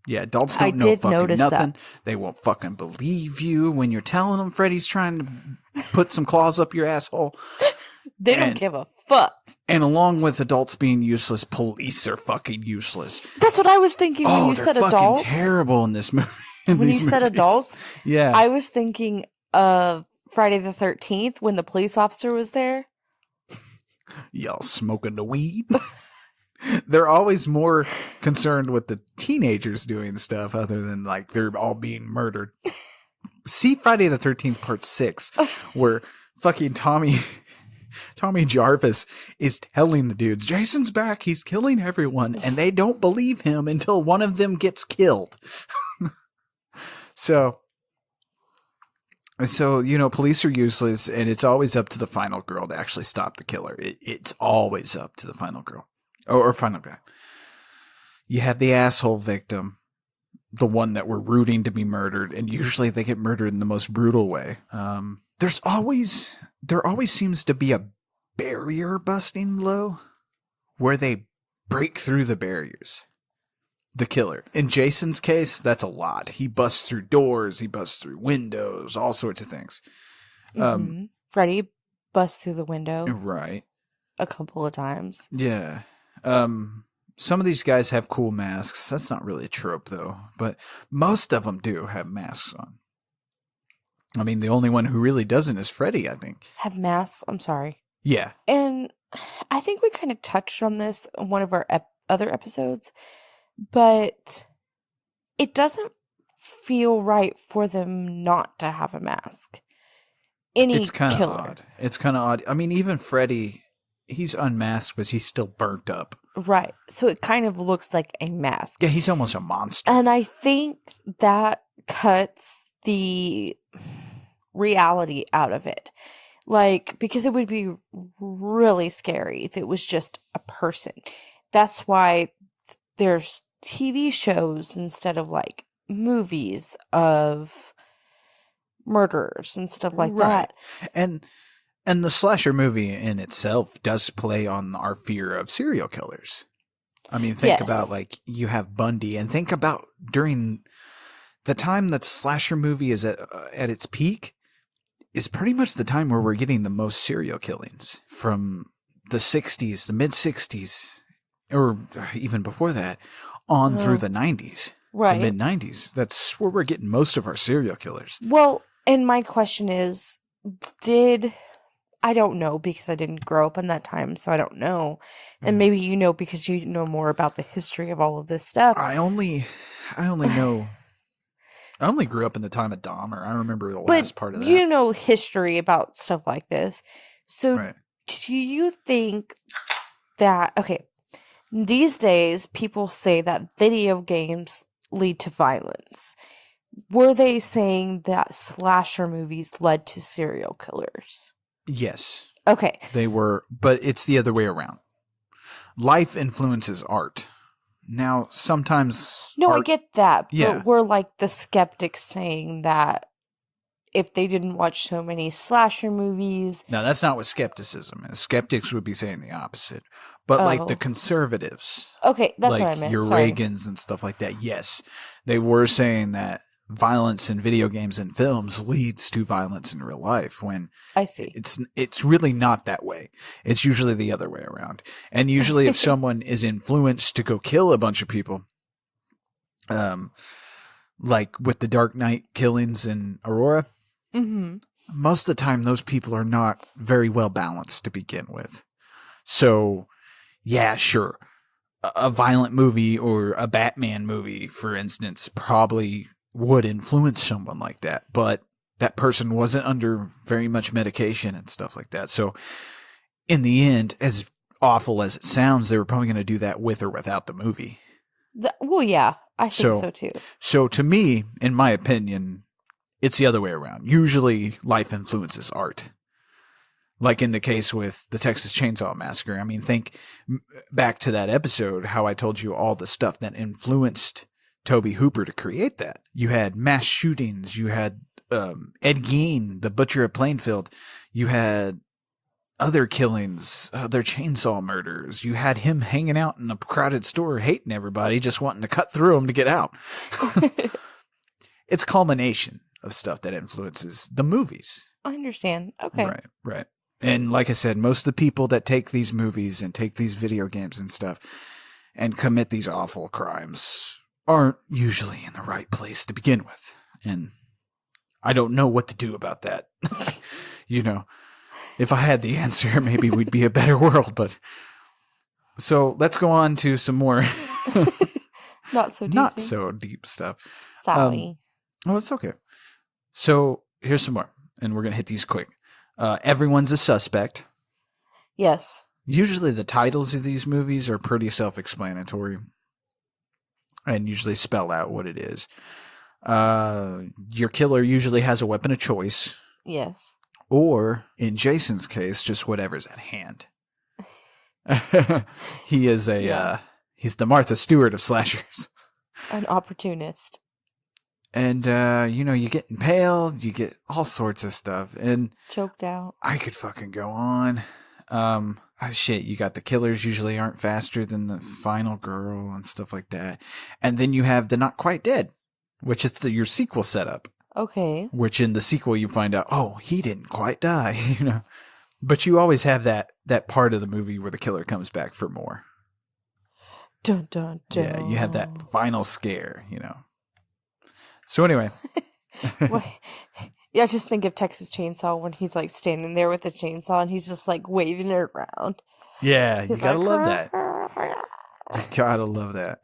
Yeah, adults I don't know did fucking notice nothing. that. They won't fucking believe you when you're telling them Freddy's trying to put some claws up your asshole. They don't And- give a fuck. And along with adults being useless, police are fucking useless. That's what I was thinking when you they're said fucking adults. terrible in this movie. When you said adults, yeah. I was thinking of Friday the 13th when the police officer was there. Y'all smoking the weed? They're always more concerned with the teenagers doing stuff other than like they're all being murdered. See Friday the 13th part 6 where fucking Tommy Jarvis is telling the dudes, Jason's back, he's killing everyone, and they don't believe him until one of them gets killed. So, police are useless, and it's always up to the final girl to actually stop the killer. It's always up to the final girl. Or final guy. You have the asshole victim, the one that we're rooting to be murdered, and usually they get murdered in the most brutal way. There always seems to be a barrier busting blow where they break through the barriers. The killer. In Jason's case, that's a lot. He busts through doors, he busts through windows, all sorts of things. Freddy busts through the window Right. a couple of times. Yeah. Some of these guys have cool masks. That's not really a trope, though. But most of them do have masks on. I mean, the only one who really doesn't is Freddy, I think. Have masks? I'm sorry. Yeah. And I think we kind of touched on this in one of our other episodes, but it doesn't feel right for them not to have a mask. It's kind of killer. odd. It's kind of odd. I mean, even Freddy, he's unmasked, but he's still burnt up. Right. So it kind of looks like a mask. Yeah, he's almost a monster. And I think that cuts the reality out of it. Like, because it would be really scary if it was just a person. That's why there's TV shows instead of like movies of murderers and stuff like that. And the slasher movie in itself does play on our fear of serial killers. I mean, think about like you have Bundy, and think about during the time that slasher movie is at its peak is pretty much the time where we're getting the most serial killings from the 60s, the mid 60s, or even before that, on through the 90s, Right. the mid 90s. That's where we're getting most of our serial killers. Well, and my question is, I don't know because I didn't grow up in that time, so I don't know. And maybe you know because you know more about the history of all of this stuff. I only know. I only grew up in the time of Dahmer. I remember the last part of that. You know history about stuff like this. So Right. do you think that, okay, these days people say that video games lead to violence. Were they saying that slasher movies led to serial killers? Yes, Okay. they were, but it's the other way around. Life influences art. Now, sometimes No, I art, get that. Yeah. But we're like the skeptics saying that if they didn't watch so many slasher movies. Now, that's not what skepticism is. Skeptics would be saying the opposite. But like the Oh. conservatives, Okay, that's like what I meant. your Sorry. Reagans and stuff like that, yes, they were saying that violence in video games and films leads to violence in real life when I see. it's really not that way. It's usually the other way around. And usually if someone is influenced to go kill a bunch of people, like with the Dark Knight killings in Aurora, Mm-hmm. most of the time those people are not very well balanced to begin with. So, yeah, sure. A violent movie or a Batman movie, for instance, probably would influence someone like that, but that person wasn't under very much medication and stuff like that. So, in the end, as awful as it sounds, they were probably going to do that with or without the movie. Well, yeah, I think So- so too. So, to me, in my opinion, it's the other way around. Usually, life influences art. Like in the case with the Texas Chainsaw Massacre. I mean, think back to that episode, how I told you all the stuff that influenced Tobe Hooper to create that. You had mass shootings. You had Ed Gein, the Butcher of Plainfield. You had other killings, other chainsaw murders. You had him hanging out in a crowded store, hating everybody, just wanting to cut through them to get out. It's a culmination of stuff that influences the movies. I understand. Okay. Right. And like I said, most of the people that take these movies and take these video games and stuff and commit these awful crimes aren't usually in the right place to begin with. And I don't know what to do about that. You know, if I had the answer, maybe we'd be a better world. But so let's go on to some more Not so deep. not so deep stuff. Sorry. Oh, it's okay. So here's some more, and we're going to hit these quick. Everyone's a suspect. Yes. Usually the titles of these movies are pretty self-explanatory and usually spell out what it is. Your killer usually has a weapon of choice. Yes. Or, in Jason's case, just whatever's at hand. He is he's the Martha Stewart of slashers. An opportunist. And, you get impaled, you get all sorts of stuff. And choked out. I could fucking go on. Shit, you got the killers usually aren't faster than the final girl and stuff like that. And then you have the Not Quite Dead, which is your sequel setup. Okay. Which in the sequel you find out, oh, he didn't quite die, But you always have that part of the movie where the killer comes back for more. Dun, dun, dun. Yeah, you have that final scare, So anyway. Well, yeah, just think of Texas Chainsaw when he's like standing there with the chainsaw and he's just like waving it around. Yeah, He's you gotta like, love that. You gotta love that.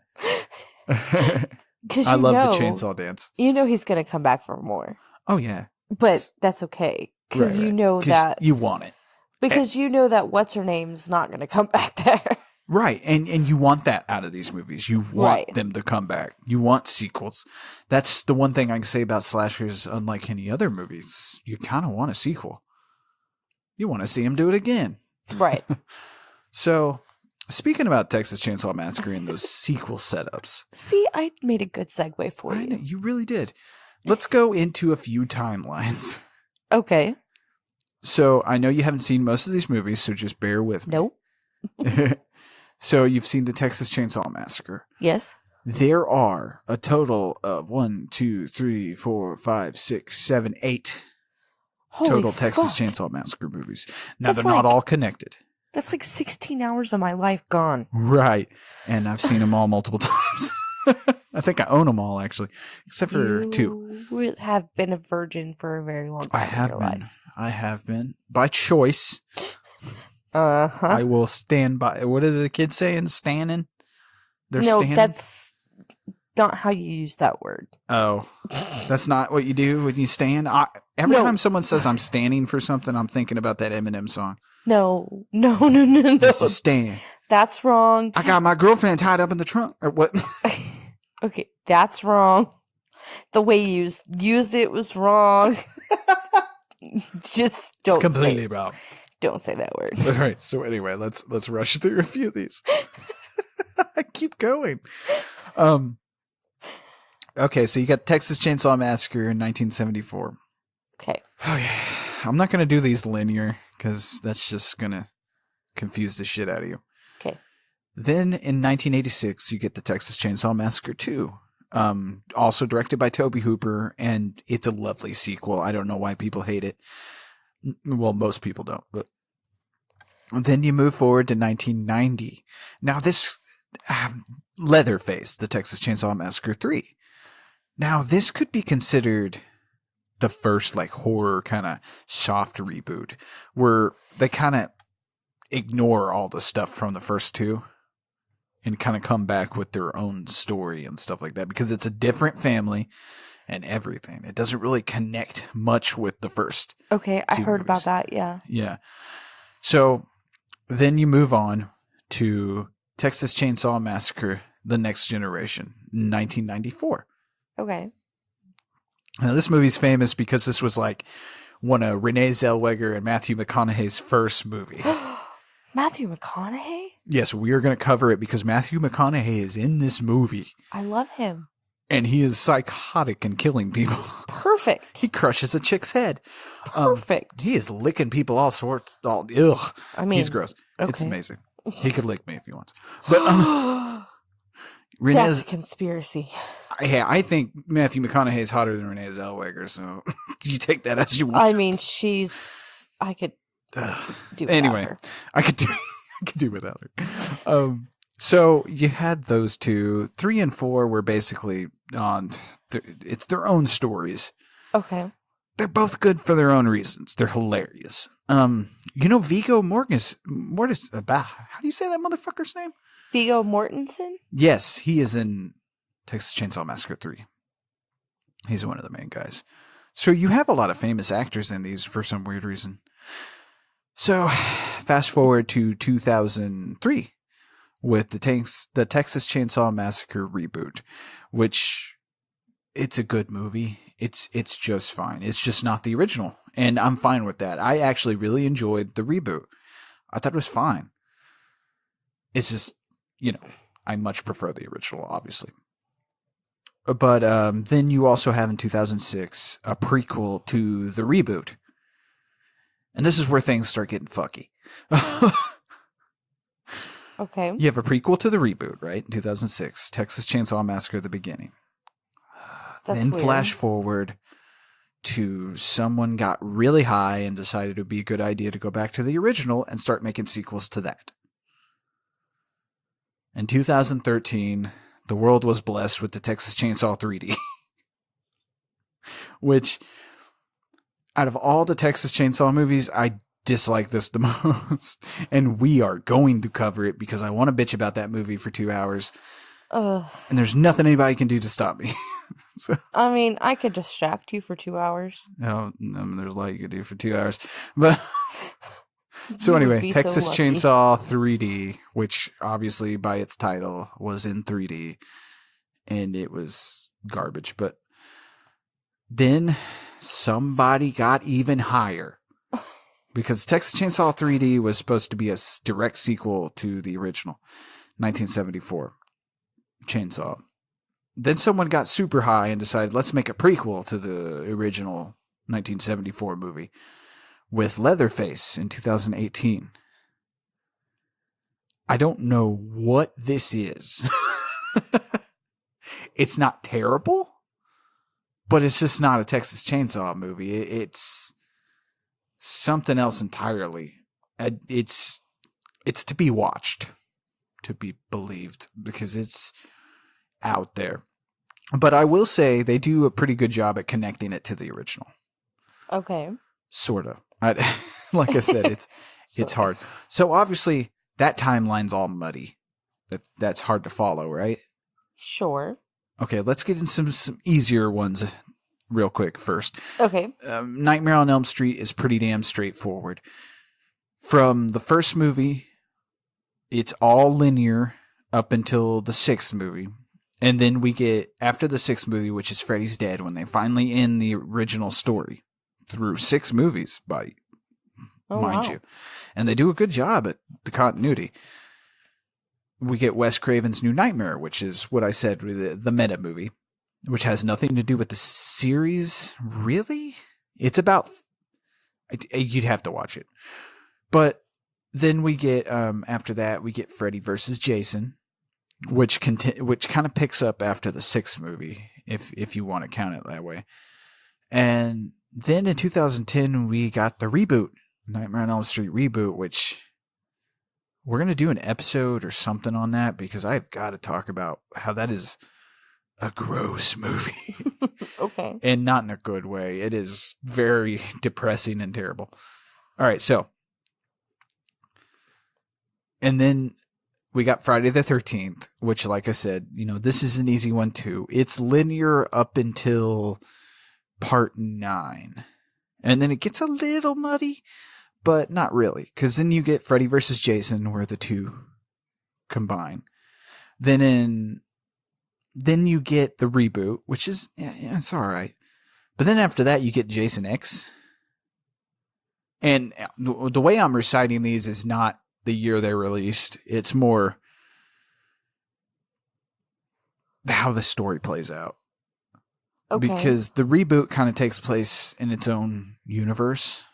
Because I love the chainsaw dance. You know he's gonna come back for more. Oh yeah, but that's okay because you know that you want it. Because you know that what's her name's not gonna come back there. Right, and you want that out of these movies. You want them to come back. You want sequels. That's the one thing I can say about slashers, unlike any other movies. You kind of want a sequel. You want to see him do it again. Right. So, speaking about Texas Chainsaw Massacre and those sequel setups. See, I made a good segue for you. You really did. Let's go into a few timelines. Okay. So, I know you haven't seen most of these movies, so just bear with me. Nope. So you've seen the Texas Chainsaw Massacre. Yes. There are a total of 1, 2, 3, 4, 5, 6, 7, 8 total Texas Chainsaw Massacre movies. Now, they're not all connected. That's like 16 hours of my life gone. Right. And I've seen them all multiple times. I think I own them all, actually, except for 2. You have been a virgin for a very long time. I have been. By choice. Uh-huh. I will stand by. What are the kids saying? Standing? Standing? That's not how you use that word. Oh, that's not what you do when you stand? Every time someone says I'm standing for something, I'm thinking about that Eminem song. No. This is stand. That's wrong. I got my girlfriend tied up in the trunk. Or what? Okay, that's wrong. The way you used it was wrong. Just don't it's completely say it. wrong. Don't say that word. All right. So anyway, let's rush through a few of these. I keep going. Okay, so you got Texas Chainsaw Massacre in 1974. Okay. Oh yeah. I'm not gonna do these linear because that's just gonna confuse the shit out of you. Okay. Then in 1986, you get the Texas Chainsaw Massacre 2. Also directed by Tobe Hooper, and it's a lovely sequel. I don't know why people hate it. Well, most people don't. But then you move forward to 1990. Now this Leatherface, the Texas Chainsaw Massacre 3. Now this could be considered the first horror kind of soft reboot, where they kind of ignore all the stuff from the first 2 and kind of come back with their own story and stuff like that, because it's a different family and everything. It doesn't really connect much with the first. Okay, I heard about that, yeah. Yeah. So then you move on to Texas Chainsaw Massacre, The Next Generation, 1994. Okay. Now this movie's famous because this was one of Renee Zellweger and Matthew McConaughey's first movie. Matthew McConaughey? Yes, we are going to cover it because Matthew McConaughey is in this movie. I love him. And he is psychotic and killing people. Perfect. He crushes a chick's head. Perfect. He is licking people all sorts. Ugh. I mean, he's gross. It's okay. amazing. He could lick me if he wants. But That's a conspiracy. I think Matthew McConaughey is hotter than Renee Zellweger, so you take that as you want. I mean, I could do without her. I could do without her. So you had those two. 3 and 4 were basically on. It's their own stories. Okay. They're both good for their own reasons. They're hilarious. Viggo Mortis. How do you say that motherfucker's name? Viggo Mortensen? Yes, he is in Texas Chainsaw Massacre 3. He's one of the main guys. So you have a lot of famous actors in these for some weird reason. So fast forward to 2003 with the Texas Chainsaw Massacre reboot, which it's a good movie. It's just fine. It's just not the original, and I'm fine with that. I actually really enjoyed the reboot. I thought it was fine. It's just, I much prefer the original, obviously. But then you also have in 2006 a prequel to the reboot. And this is where things start getting fucky. Okay. You have a prequel to the reboot, right? In 2006, Texas Chainsaw Massacre: The Beginning. That's then weird. flash forward to someone got really high and decided it would be a good idea to go back to the original and start making sequels to that. In 2013, the world was blessed with the Texas Chainsaw 3D. Which, out of all the Texas Chainsaw movies, I dislike this the most. And we are going to cover it because I want to bitch about that movie for 2 hours. And there's nothing anybody can do to stop me. So, I mean, I could distract you for 2 hours. no, there's a lot you could do for 2 hours. But so You would anyway, be so Texas lucky. Chainsaw 3D, which obviously by its title was in 3D, and it was garbage. But then somebody got even higher because Texas Chainsaw 3D was supposed to be a direct sequel to the original 1974 Chainsaw. Then someone got super high and decided, let's make a prequel to the original 1974 movie with Leatherface in 2018. I don't know what this is. It's not terrible, but it's just not a Texas Chainsaw movie. It's something else entirely. It's to be watched, to be believed, because it's out there. But I will say they do a pretty good job at connecting it to the original. Okay. Sort of. Like I said, it's hard. So obviously that timeline's all muddy. That's hard to follow, right? Sure. Okay, let's get in some easier ones real quick first. Okay. Nightmare on Elm Street is pretty damn straightforward. From the first movie, it's all linear up until the 6th movie. And then we get, after the 6th movie, which is Freddy's Dead, when they finally end the original story through 6 movies, mind you. And they do a good job at the continuity. We get Wes Craven's New Nightmare, which is what I said, the meta movie, which has nothing to do with the series, really? It's about... You'd have to watch it. But then we get, after that, we get Freddy versus Jason, which kind of picks up after the 6th movie, if you want to count it that way. And then in 2010, we got the reboot, Nightmare on Elm Street reboot, which we're going to do an episode or something on that because I've got to talk about how that is a gross movie. Okay. And not in a good way. It is very depressing and terrible. All right, so. And then we got Friday the 13th, which, like I said, this is an easy one too. It's linear up until part 9. And then it gets a little muddy, but not really. Because then you get Freddy versus Jason, where the two combine. Then you get the reboot, which is, it's all right. But then after that, you get Jason X. And the way I'm reciting these is not the year they released. It's more how the story plays out. Okay. Because the reboot kind of takes place in its own universe,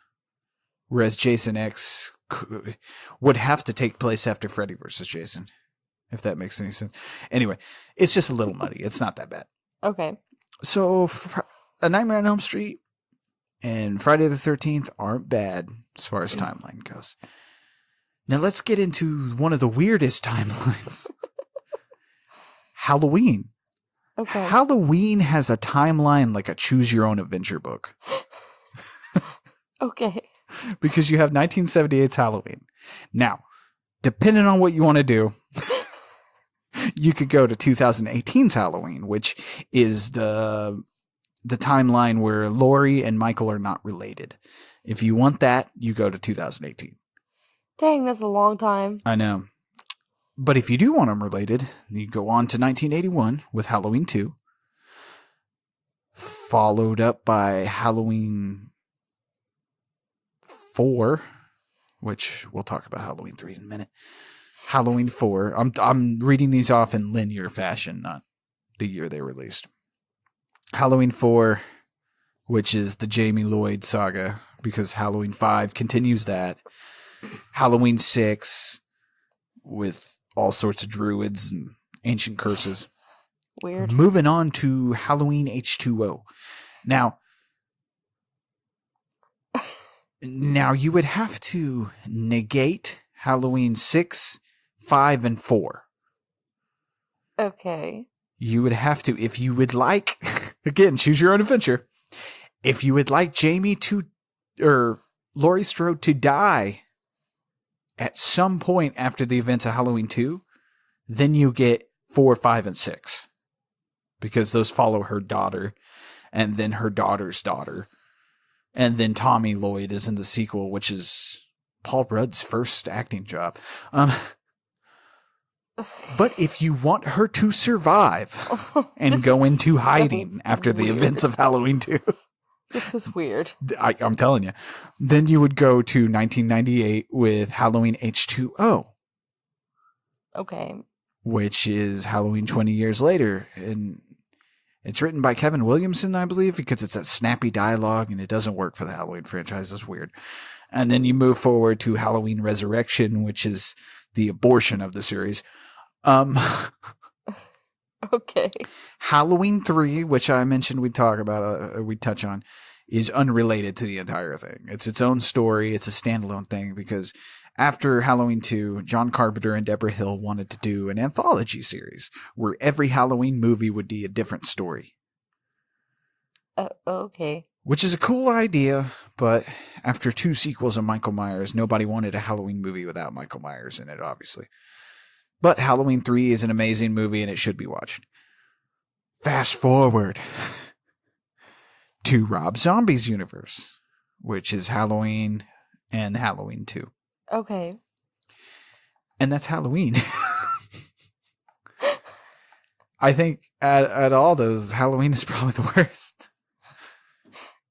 whereas Jason X would have to take place after Freddy versus Jason, if that makes any sense. Anyway, it's just a little muddy. It's not that bad. Okay. So, A Nightmare on Elm Street and Friday the 13th aren't bad as far as timeline goes. Now let's get into one of the weirdest timelines. Halloween. Okay. Halloween has a timeline like a choose your own adventure book. Okay. Because you have 1978's Halloween. Now, depending on what you want to do, you could go to 2018's Halloween, which is the timeline where Laurie and Michael are not related. If you want that, you go to 2018. Dang, that's a long time. I know. But if you do want them related, you go on to 1981 with Halloween 2, followed up by Halloween 4, which we'll talk about Halloween 3 in a minute. Halloween 4. I'm reading these off in linear fashion, not the year they released. Halloween 4, which is the Jamie Lloyd saga, because Halloween 5 continues that. Halloween 6 with all sorts of druids and ancient curses. Weird. Moving on to Halloween H2O. Now you would have to negate Halloween 6, 5, and 4. Okay. You would have to, if you would like, again, choose your own adventure. If you would like Jamie or Laurie Strode to die at some point after the events of Halloween 2, then you get 4, 5, and 6. Because those follow her daughter, and then her daughter's daughter. And then Tommy Lloyd is in the sequel, which is Paul Rudd's first acting job. But if you want her to survive and This go is into so hiding after the weird. events of Halloween 2, This is weird. I'm telling you, then you would go to 1998 with Halloween H2O, Okay. which is Halloween 20 years later. And it's written by Kevin Williamson, I believe, because it's that snappy dialogue and it doesn't work for the Halloween franchise. It's weird. And then you move forward to Halloween Resurrection, which is the abortion of the series. Okay. Halloween 3, which I mentioned we'd touch on, is unrelated to the entire thing. It's its own story. It's a standalone thing because after Halloween 2, John Carpenter and Deborah Hill wanted to do an anthology series where every Halloween movie would be a different story. Okay. Which is a cool idea, but after 2 sequels of Michael Myers, nobody wanted a Halloween movie without Michael Myers in it, obviously. But Halloween 3 is an amazing movie and it should be watched. Fast forward to Rob Zombie's universe, which is Halloween and Halloween 2. Okay. And that's Halloween. I think at all those, Halloween is probably the worst.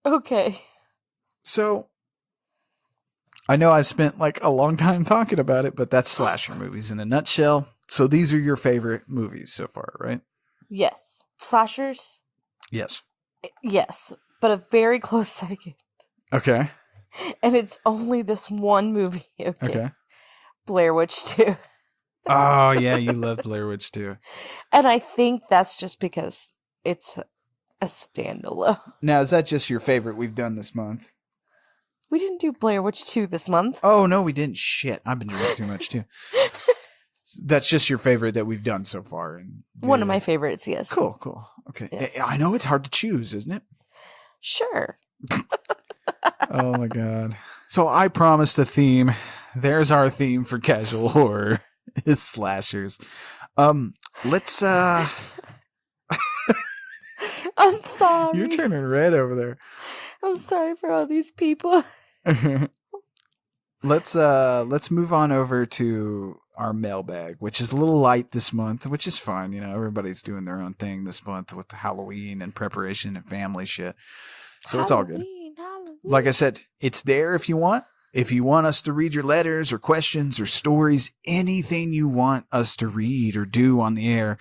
Okay. So, I know I've spent like a long time talking about it, but that's slasher movies in a nutshell. So these are your favorite movies so far, right? Yes. Slashers? Yes. Yes. But a very close second. Okay. And it's only this one movie. Okay. Blair Witch 2. Oh, yeah, you love Blair Witch 2. And I think that's just because it's a standalone. Now, is that just your favorite we've done this month? We didn't do Blair Witch 2 this month. Oh, no, we didn't. Shit, I've been drinking too much, too. That's just your favorite that we've done so far. And One of my favorites, yes. Cool. Okay. Yes. I know it's hard to choose, isn't it? Sure. Oh, my God. So I promised the theme. There's our theme for casual horror. Is slashers. Let's I'm sorry. You're turning red over there. I'm sorry for all these people. Let's move on over to our mailbag, which is a little light this month, which is fine. You know, everybody's doing their own thing this month with Halloween and preparation and family shit. So it's all good. Halloween. Like I said, it's there if you want. If you want us to read your letters or questions or stories, anything you want us to read or do on the air,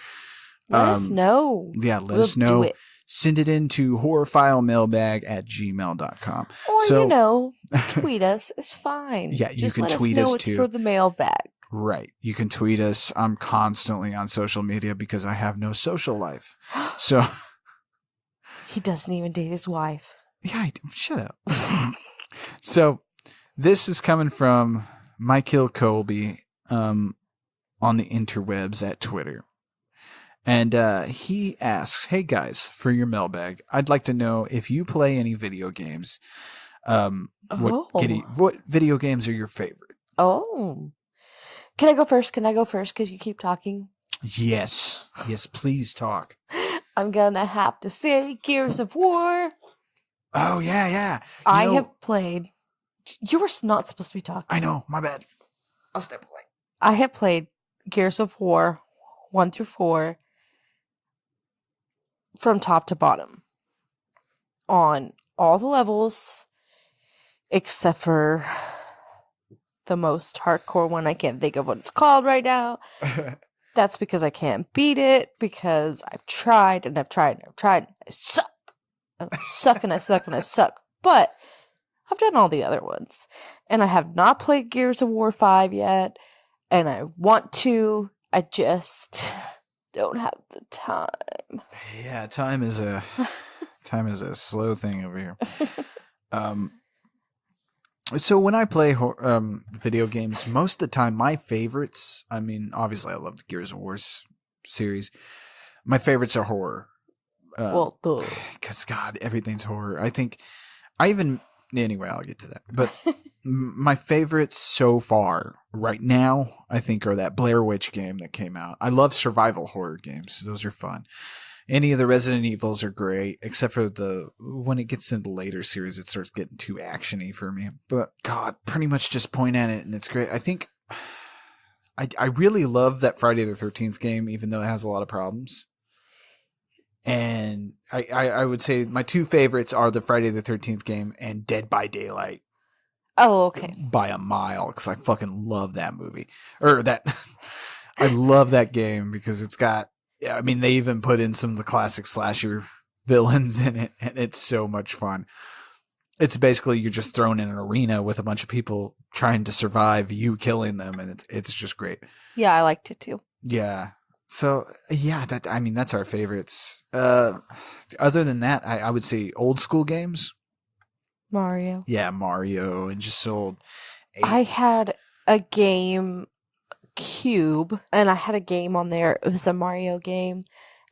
Let us know. Yeah, let We'll us know. do it. Send it in to horrorfilemailbag@gmail.com. Or, So, tweet us. It's fine. Yeah, you Just can let tweet us know us it's too. for the mailbag. Right. You can tweet us. I'm constantly on social media because I have no social life. So, He doesn't even date his wife. yeah, shut up. So, this is coming from Michael Colby on the interwebs at Twitter. And he asks, "Hey guys, for your mailbag, I'd like to know if you play any video games. What video games are your favorite?" Oh. Can I go first? Because you keep talking. Yes, please talk. I'm gonna have to say Gears of War. Oh yeah. I have played. You were not supposed to be talking. I know, my bad. I'll step away. I have played Gears of War 1 through 4 from top to bottom on all the levels except for the most hardcore one. I can't think of what it's called right now. That's because I can't beat it, because I've tried and I've tried and I've tried. I suck. I suck and I suck and I suck. But I've done all the other ones. And I have not played Gears of War 5 yet. And I want to. I just don't have the time. Yeah, time is a slow thing over here. So when I play video games, most of the time my favorites, I mean, obviously I love the Gears of War series. My favorites are horror. Well, duh. Because, God, everything's horror. Anyway, I'll get to that. But my favorites so far, right now, I think are that Blair Witch game that came out. I love survival horror games. Those are fun. Any of the Resident Evils are great, except for when it gets into the later series, it starts getting too actiony for me. But, God, pretty much just point at it and it's great. I think I really love that Friday the 13th game, even though it has a lot of problems. And I would say my two favorites are the Friday the 13th game and Dead by Daylight. Oh, okay. By a mile, because I fucking love that movie. I love that game because it's got, I mean, they even put in some of the classic slasher villains in it, and it's so much fun. It's basically you're just thrown in an arena with a bunch of people trying to survive you killing them, and it's just great. Yeah, I liked it too. Yeah. So, yeah, that's our favorites. Other than that, I would say old school games. Mario. Yeah, Mario and just old. I had a game, Cube, and I had a game on there. It was a Mario game,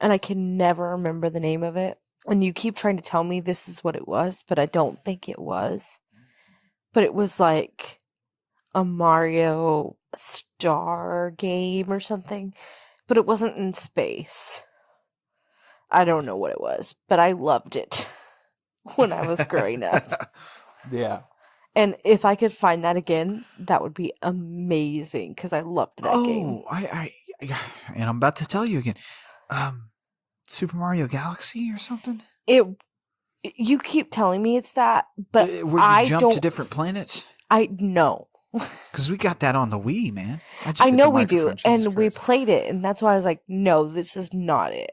and I can never remember the name of it. And you keep trying to tell me this is what it was, but I don't think it was. But it was like a Mario Star game or something. But it wasn't in space. I don't know what it was, but I loved it when I was growing up. Yeah. And if I could find that again, that would be amazing because I loved that game. And I'm about to tell you again. Super Mario Galaxy or something? You keep telling me it's that, but where you jump to different planets? I know. Because we got that on the Wii, man. I know we do, and we played it, and that's why I was like, no, this is not it.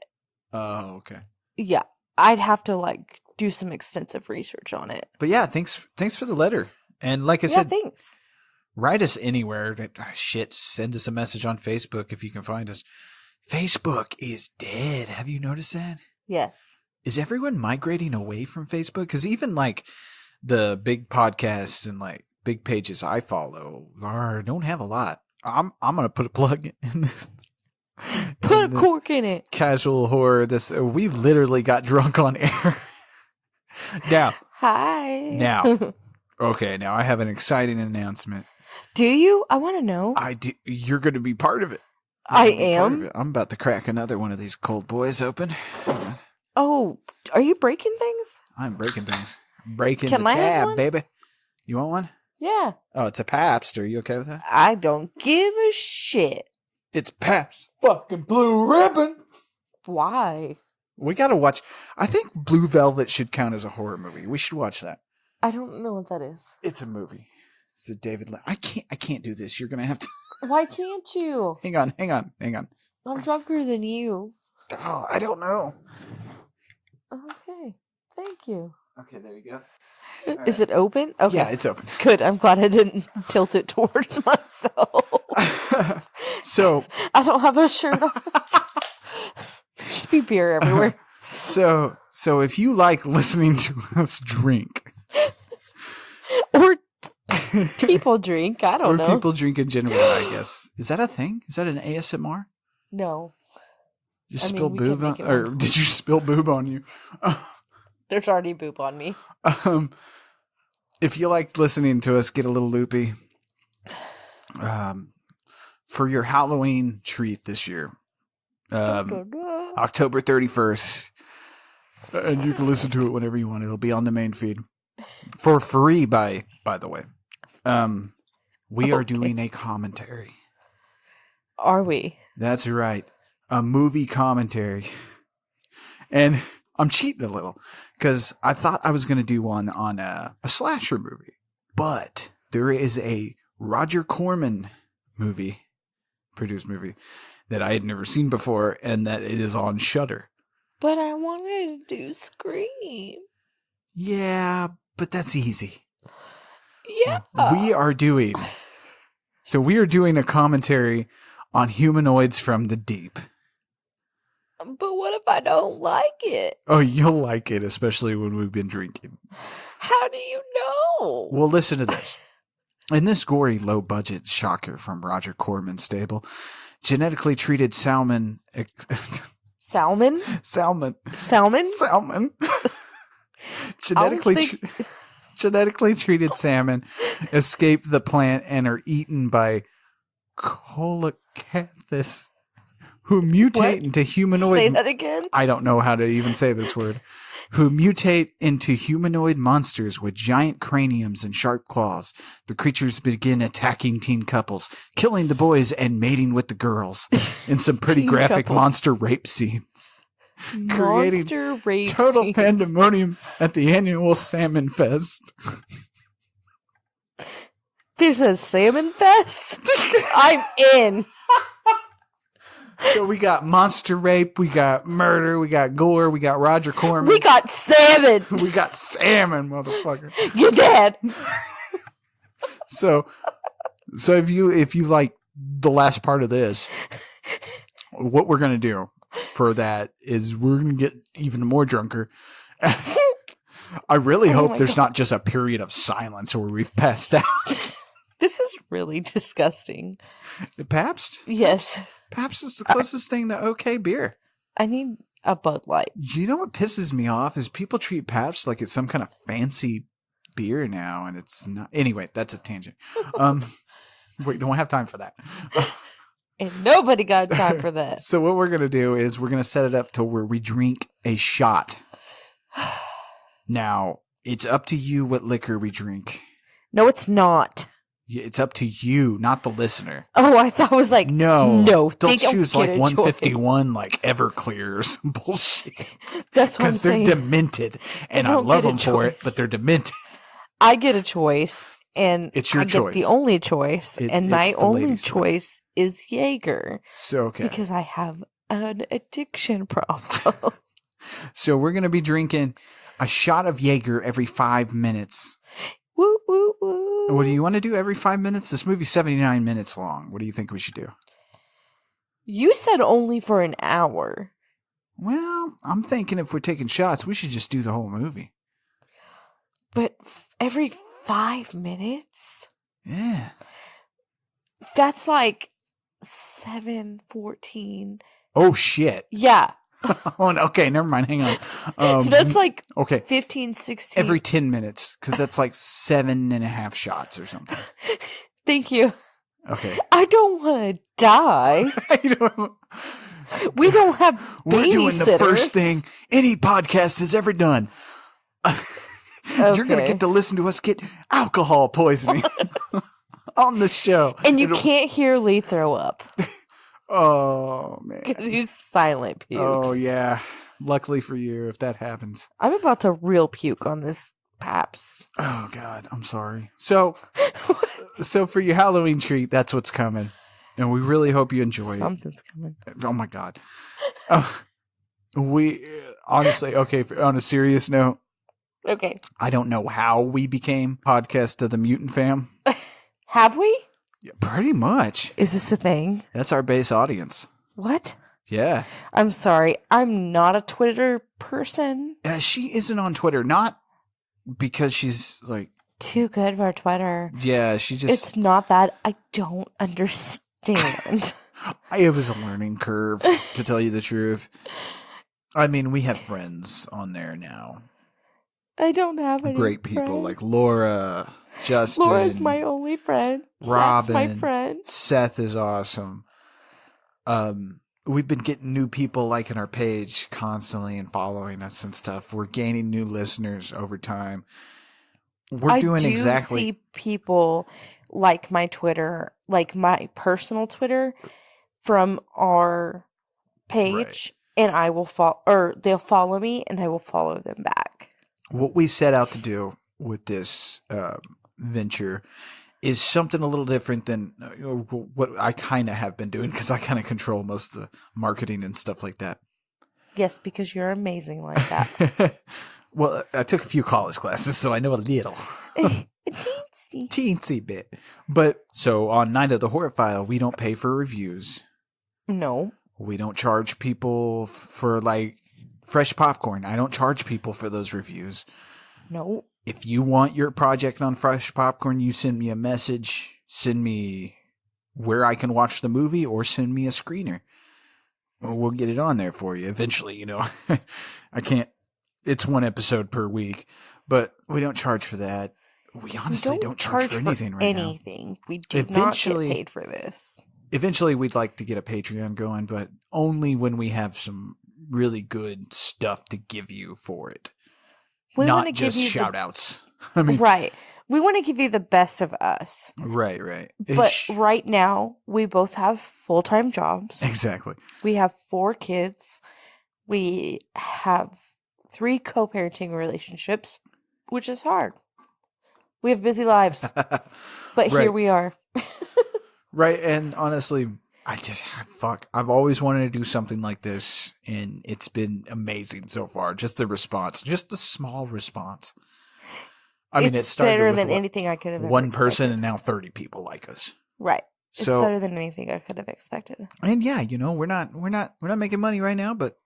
Oh, okay. Yeah, I'd have to do some extensive research on it. But yeah, thanks for the letter. And like I said, thanks. Write us anywhere. Send us a message on Facebook if you can find us. Facebook is dead. Have you noticed that? Yes. Is everyone migrating away from Facebook? Because even the big podcasts and big pages I follow don't have a lot. I'm gonna put a plug in this. Put a cork in it. Casual horror. We literally got drunk on air. Now. Hi. Now. Okay. Now I have an exciting announcement. Do you? I want to know. I do. You're going to be part of it. I am. I'm about to crack another one of these cold boys open. Oh, are you breaking things? I'm breaking things. Breaking Can the I have tab, one? baby. You want one? Yeah. Oh, it's a Pabst. Are you okay with that? I don't give a shit. It's Pabst fucking Blue Ribbon. Why? We gotta watch. I think Blue Velvet should count as a horror movie. We should watch that. I don't know what that is. It's a movie. It's a David. I can't do this. You're gonna have to. Why can't you? Hang on. I'm drunker than you. Oh, I don't know. Okay. Thank you. Okay, there you go. Is it open? Okay. Yeah, it's open. Good. I'm glad I didn't tilt it towards myself. So I don't have a shirt on. There just be beer everywhere. So if you like listening to us drink, Or people drink. I don't know. or people drink in general, I guess. Is that a thing? Is that an ASMR? No. You I mean, spill we can boob on, make it or one. did you spill boob on you? There's already boob on me. If you like listening to us get a little loopy, for your Halloween treat this year, October 31st, and you can listen to it whenever you want. It'll be on the main feed for free. By the way, we are doing a commentary. Are we? That's right, a movie commentary, and I'm cheating a little because I thought I was going to do one on a slasher movie, but there is a Roger Corman produced movie that I had never seen before, and that it is on Shudder. But I wanted to do Scream. Yeah, but that's easy. Yeah. We are doing a commentary on Humanoids from the Deep. But what if I don't like it? Oh, you'll like it, especially when we've been drinking. How do you know? Well, listen to this. In this gory, low-budget shocker from Roger Corman's stable, genetically treated salmon... Salmon? Salmon. Salmon? Salmon. Genetically treated salmon escape the plant and are eaten by coelacanthus, who mutate What? into humanoid... Say that again? I don't know how to even say this word. Who mutate into humanoid monsters with giant craniums and sharp claws. The creatures begin attacking teen couples, killing the boys and mating with the girls in some pretty Teen graphic couples. monster rape scenes. Monster rape Total scenes. pandemonium at the annual Salmon Fest. There's a salmon fest? I'm in. So we got monster rape, we got murder, we got gore, we got Roger Corman. We got salmon. We got salmon, motherfucker. You're dead. So if you like the last part of this, what we're gonna do for that is we're gonna get even more drunker. I really hope my there's God. not just a period of silence where we've passed out. This is really disgusting. Pabst? Yes. Pabst is the closest thing to okay beer. I need a Bud Light. You know what pisses me off is people treat Pabst like it's some kind of fancy beer now, and it's not. Anyway, that's a tangent. We don't have time for that. And nobody got time for that. So what we're gonna do is we're gonna set it up to where we drink a shot. Now it's up to you what liquor we drink. No, it's not. It's up to you, not the listener. Oh, I thought it was like, No, no, don't they don't choose get like a 151 like Everclear or some bullshit. That's what I'm Because they're saying. demented, and They I don't love get a them for it, choice. but they're demented. I get a choice, and It's your I get choice. the only choice, and my it's the only lady's choice is Jaeger So okay, because I have an addiction problem. so we're gonna be drinking a shot of Jaeger every 5 minutes. Woo woo woo. What do you want to do every 5 minutes? This movie's 79 minutes long. What do you think we should do? You said only for an hour. Well, I'm thinking if we're taking shots, we should just do the whole movie. But every 5 minutes? Yeah. That's like 7:14. Oh shit. Yeah. Oh, no, okay, never mind. Hang on. That's like Okay. 15, 16. Every 10 minutes, because that's like 7.5 shots or something. Thank you. Okay. I don't want to die. You know, We don't have babysitters. we're doing the first thing any podcast has ever done. You're going to Okay. get to listen to us get alcohol poisoning on the show. And you It'll- can't hear Lee throw up Oh, man. because he's silent pukes. Oh, yeah. Luckily for you, if that happens. I'm about to real puke on this Paps. Oh, God. I'm sorry. So for your Halloween treat, that's what's coming. And we really hope you enjoy it. Something's coming. Oh, my God. Oh, We honestly, okay, on a serious note, Okay. I don't know how we became podcast of the Mutant Fam. Have we? Yeah, pretty much. Is this a thing? That's our base audience. What? Yeah. I'm sorry. I'm not a Twitter person. She isn't on Twitter, not because she's like Too good for Twitter. yeah, she just It's not that I don't understand. it was a learning curve, to tell you the truth. I mean, we have friends on there now. I don't have any Great people friends. like Laura, Justin. Laura's my only friend. Robin. Seth's my friend. Seth is awesome. We've been getting new people liking our page constantly and following us and stuff. We're gaining new listeners over time. We're doing I do exactly. see people like my Twitter, like my personal Twitter, from our page, and I will follow, or they'll follow me, and I will follow them back. What we set out to do with this venture is something a little different than what I kind of have been doing, because I kind of control most of the marketing and stuff like that. Yes, because you're amazing like that. Well, I took a few college classes, so I know a little. Teensy bit. But so on Night of the Horror File, we don't pay for reviews. No. We don't charge people for like fresh popcorn. I don't charge people for those reviews. No. If you want your project on fresh popcorn, you send me a message, send me where I can watch the movie, or send me a screener. We'll get it on there for you eventually, you know. I can't, it's one episode per week, but we don't charge for that. We honestly don't charge for anything right now. We do not get paid for this. Eventually, we'd like to get a Patreon going, but only when we have some really good stuff to give you for it. We Not want to just give you shout outs. I mean, right. We want to give you the best of us. right. But right now, we both have full-time jobs. Exactly. We have 4 kids. We have 3 co-parenting relationships, which is hard. We have busy lives. But here we are. Right, and honestly, I've always wanted to do something like this, and it's been amazing so far. Just the response, just the small response. I mean, it started better with than anything I could have one ever person, expected. and now 30 people like us. Right. It's So, better than anything I could have expected. and yeah, you know, we're not making money right now, but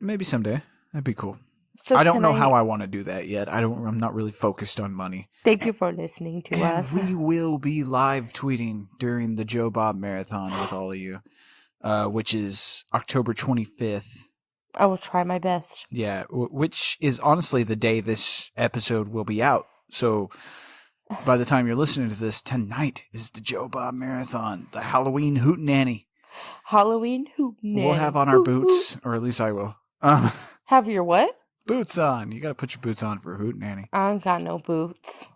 maybe someday that'd be cool. So I don't know how I want to do that yet. I'm not really focused on money. Thank you for listening to us. We will be live tweeting during the Joe Bob Marathon with all of you, which is October 25th. I will try my best. Yeah, which is honestly the day this episode will be out. So by the time you're listening to this, tonight is the Joe Bob Marathon, the Halloween hootenanny. Halloween hootenanny. We'll have on our boots, or at least I will. Have your what? Boots on. You got to put your boots on for a hootenanny. I ain't got no boots.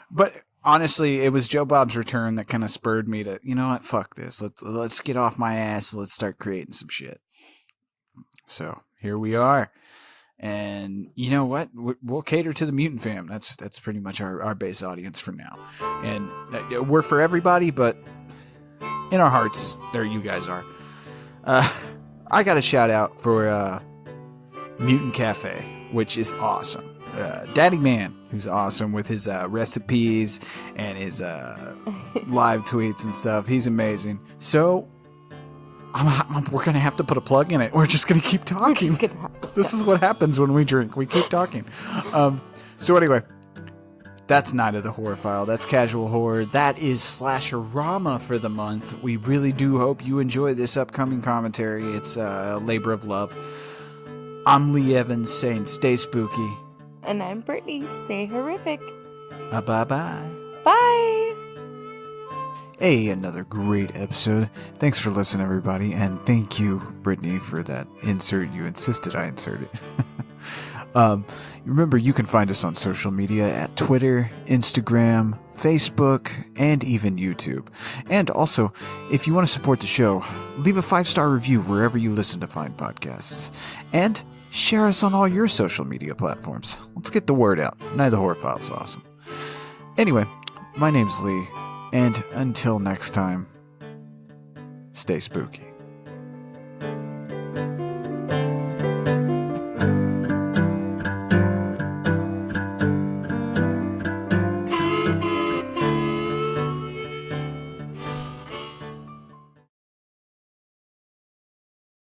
But honestly, it was Joe Bob's return that kind of spurred me to, you know what, fuck this. Let's get off my ass. Let's start creating some shit. So here we are. And you know what? We'll cater to the Mutant Fam. That's pretty much our base audience for now. And we're for everybody, but in our hearts, there you guys are. I got a shout out for Mutant Cafe, which is awesome. Daddy Man, who's awesome with his recipes and his live tweets and stuff. He's amazing. So we're gonna have to put a plug in it. We're just gonna keep talking. This is what happens when we drink. We keep talking. So anyway, that's Night of the Horror File. That's Casual Horror. That is Slasherama for the month. We really do hope you enjoy this upcoming commentary. It's a labor of love. I'm Lee Evans saying stay spooky. And I'm Brittany. Stay horrific. Bye-bye. Bye. Hey, another great episode. Thanks for listening, everybody. And thank you, Brittany, for that insert. You insisted I insert it. Remember, you can find us on social media at Twitter, Instagram, Facebook, and even YouTube. And also, if you want to support the show, leave a 5-star review wherever you listen to fine podcasts. And share us on all your social media platforms. Let's get the word out. Night of the Horror File is awesome. Anyway, my name's Lee, and until next time, stay spooky.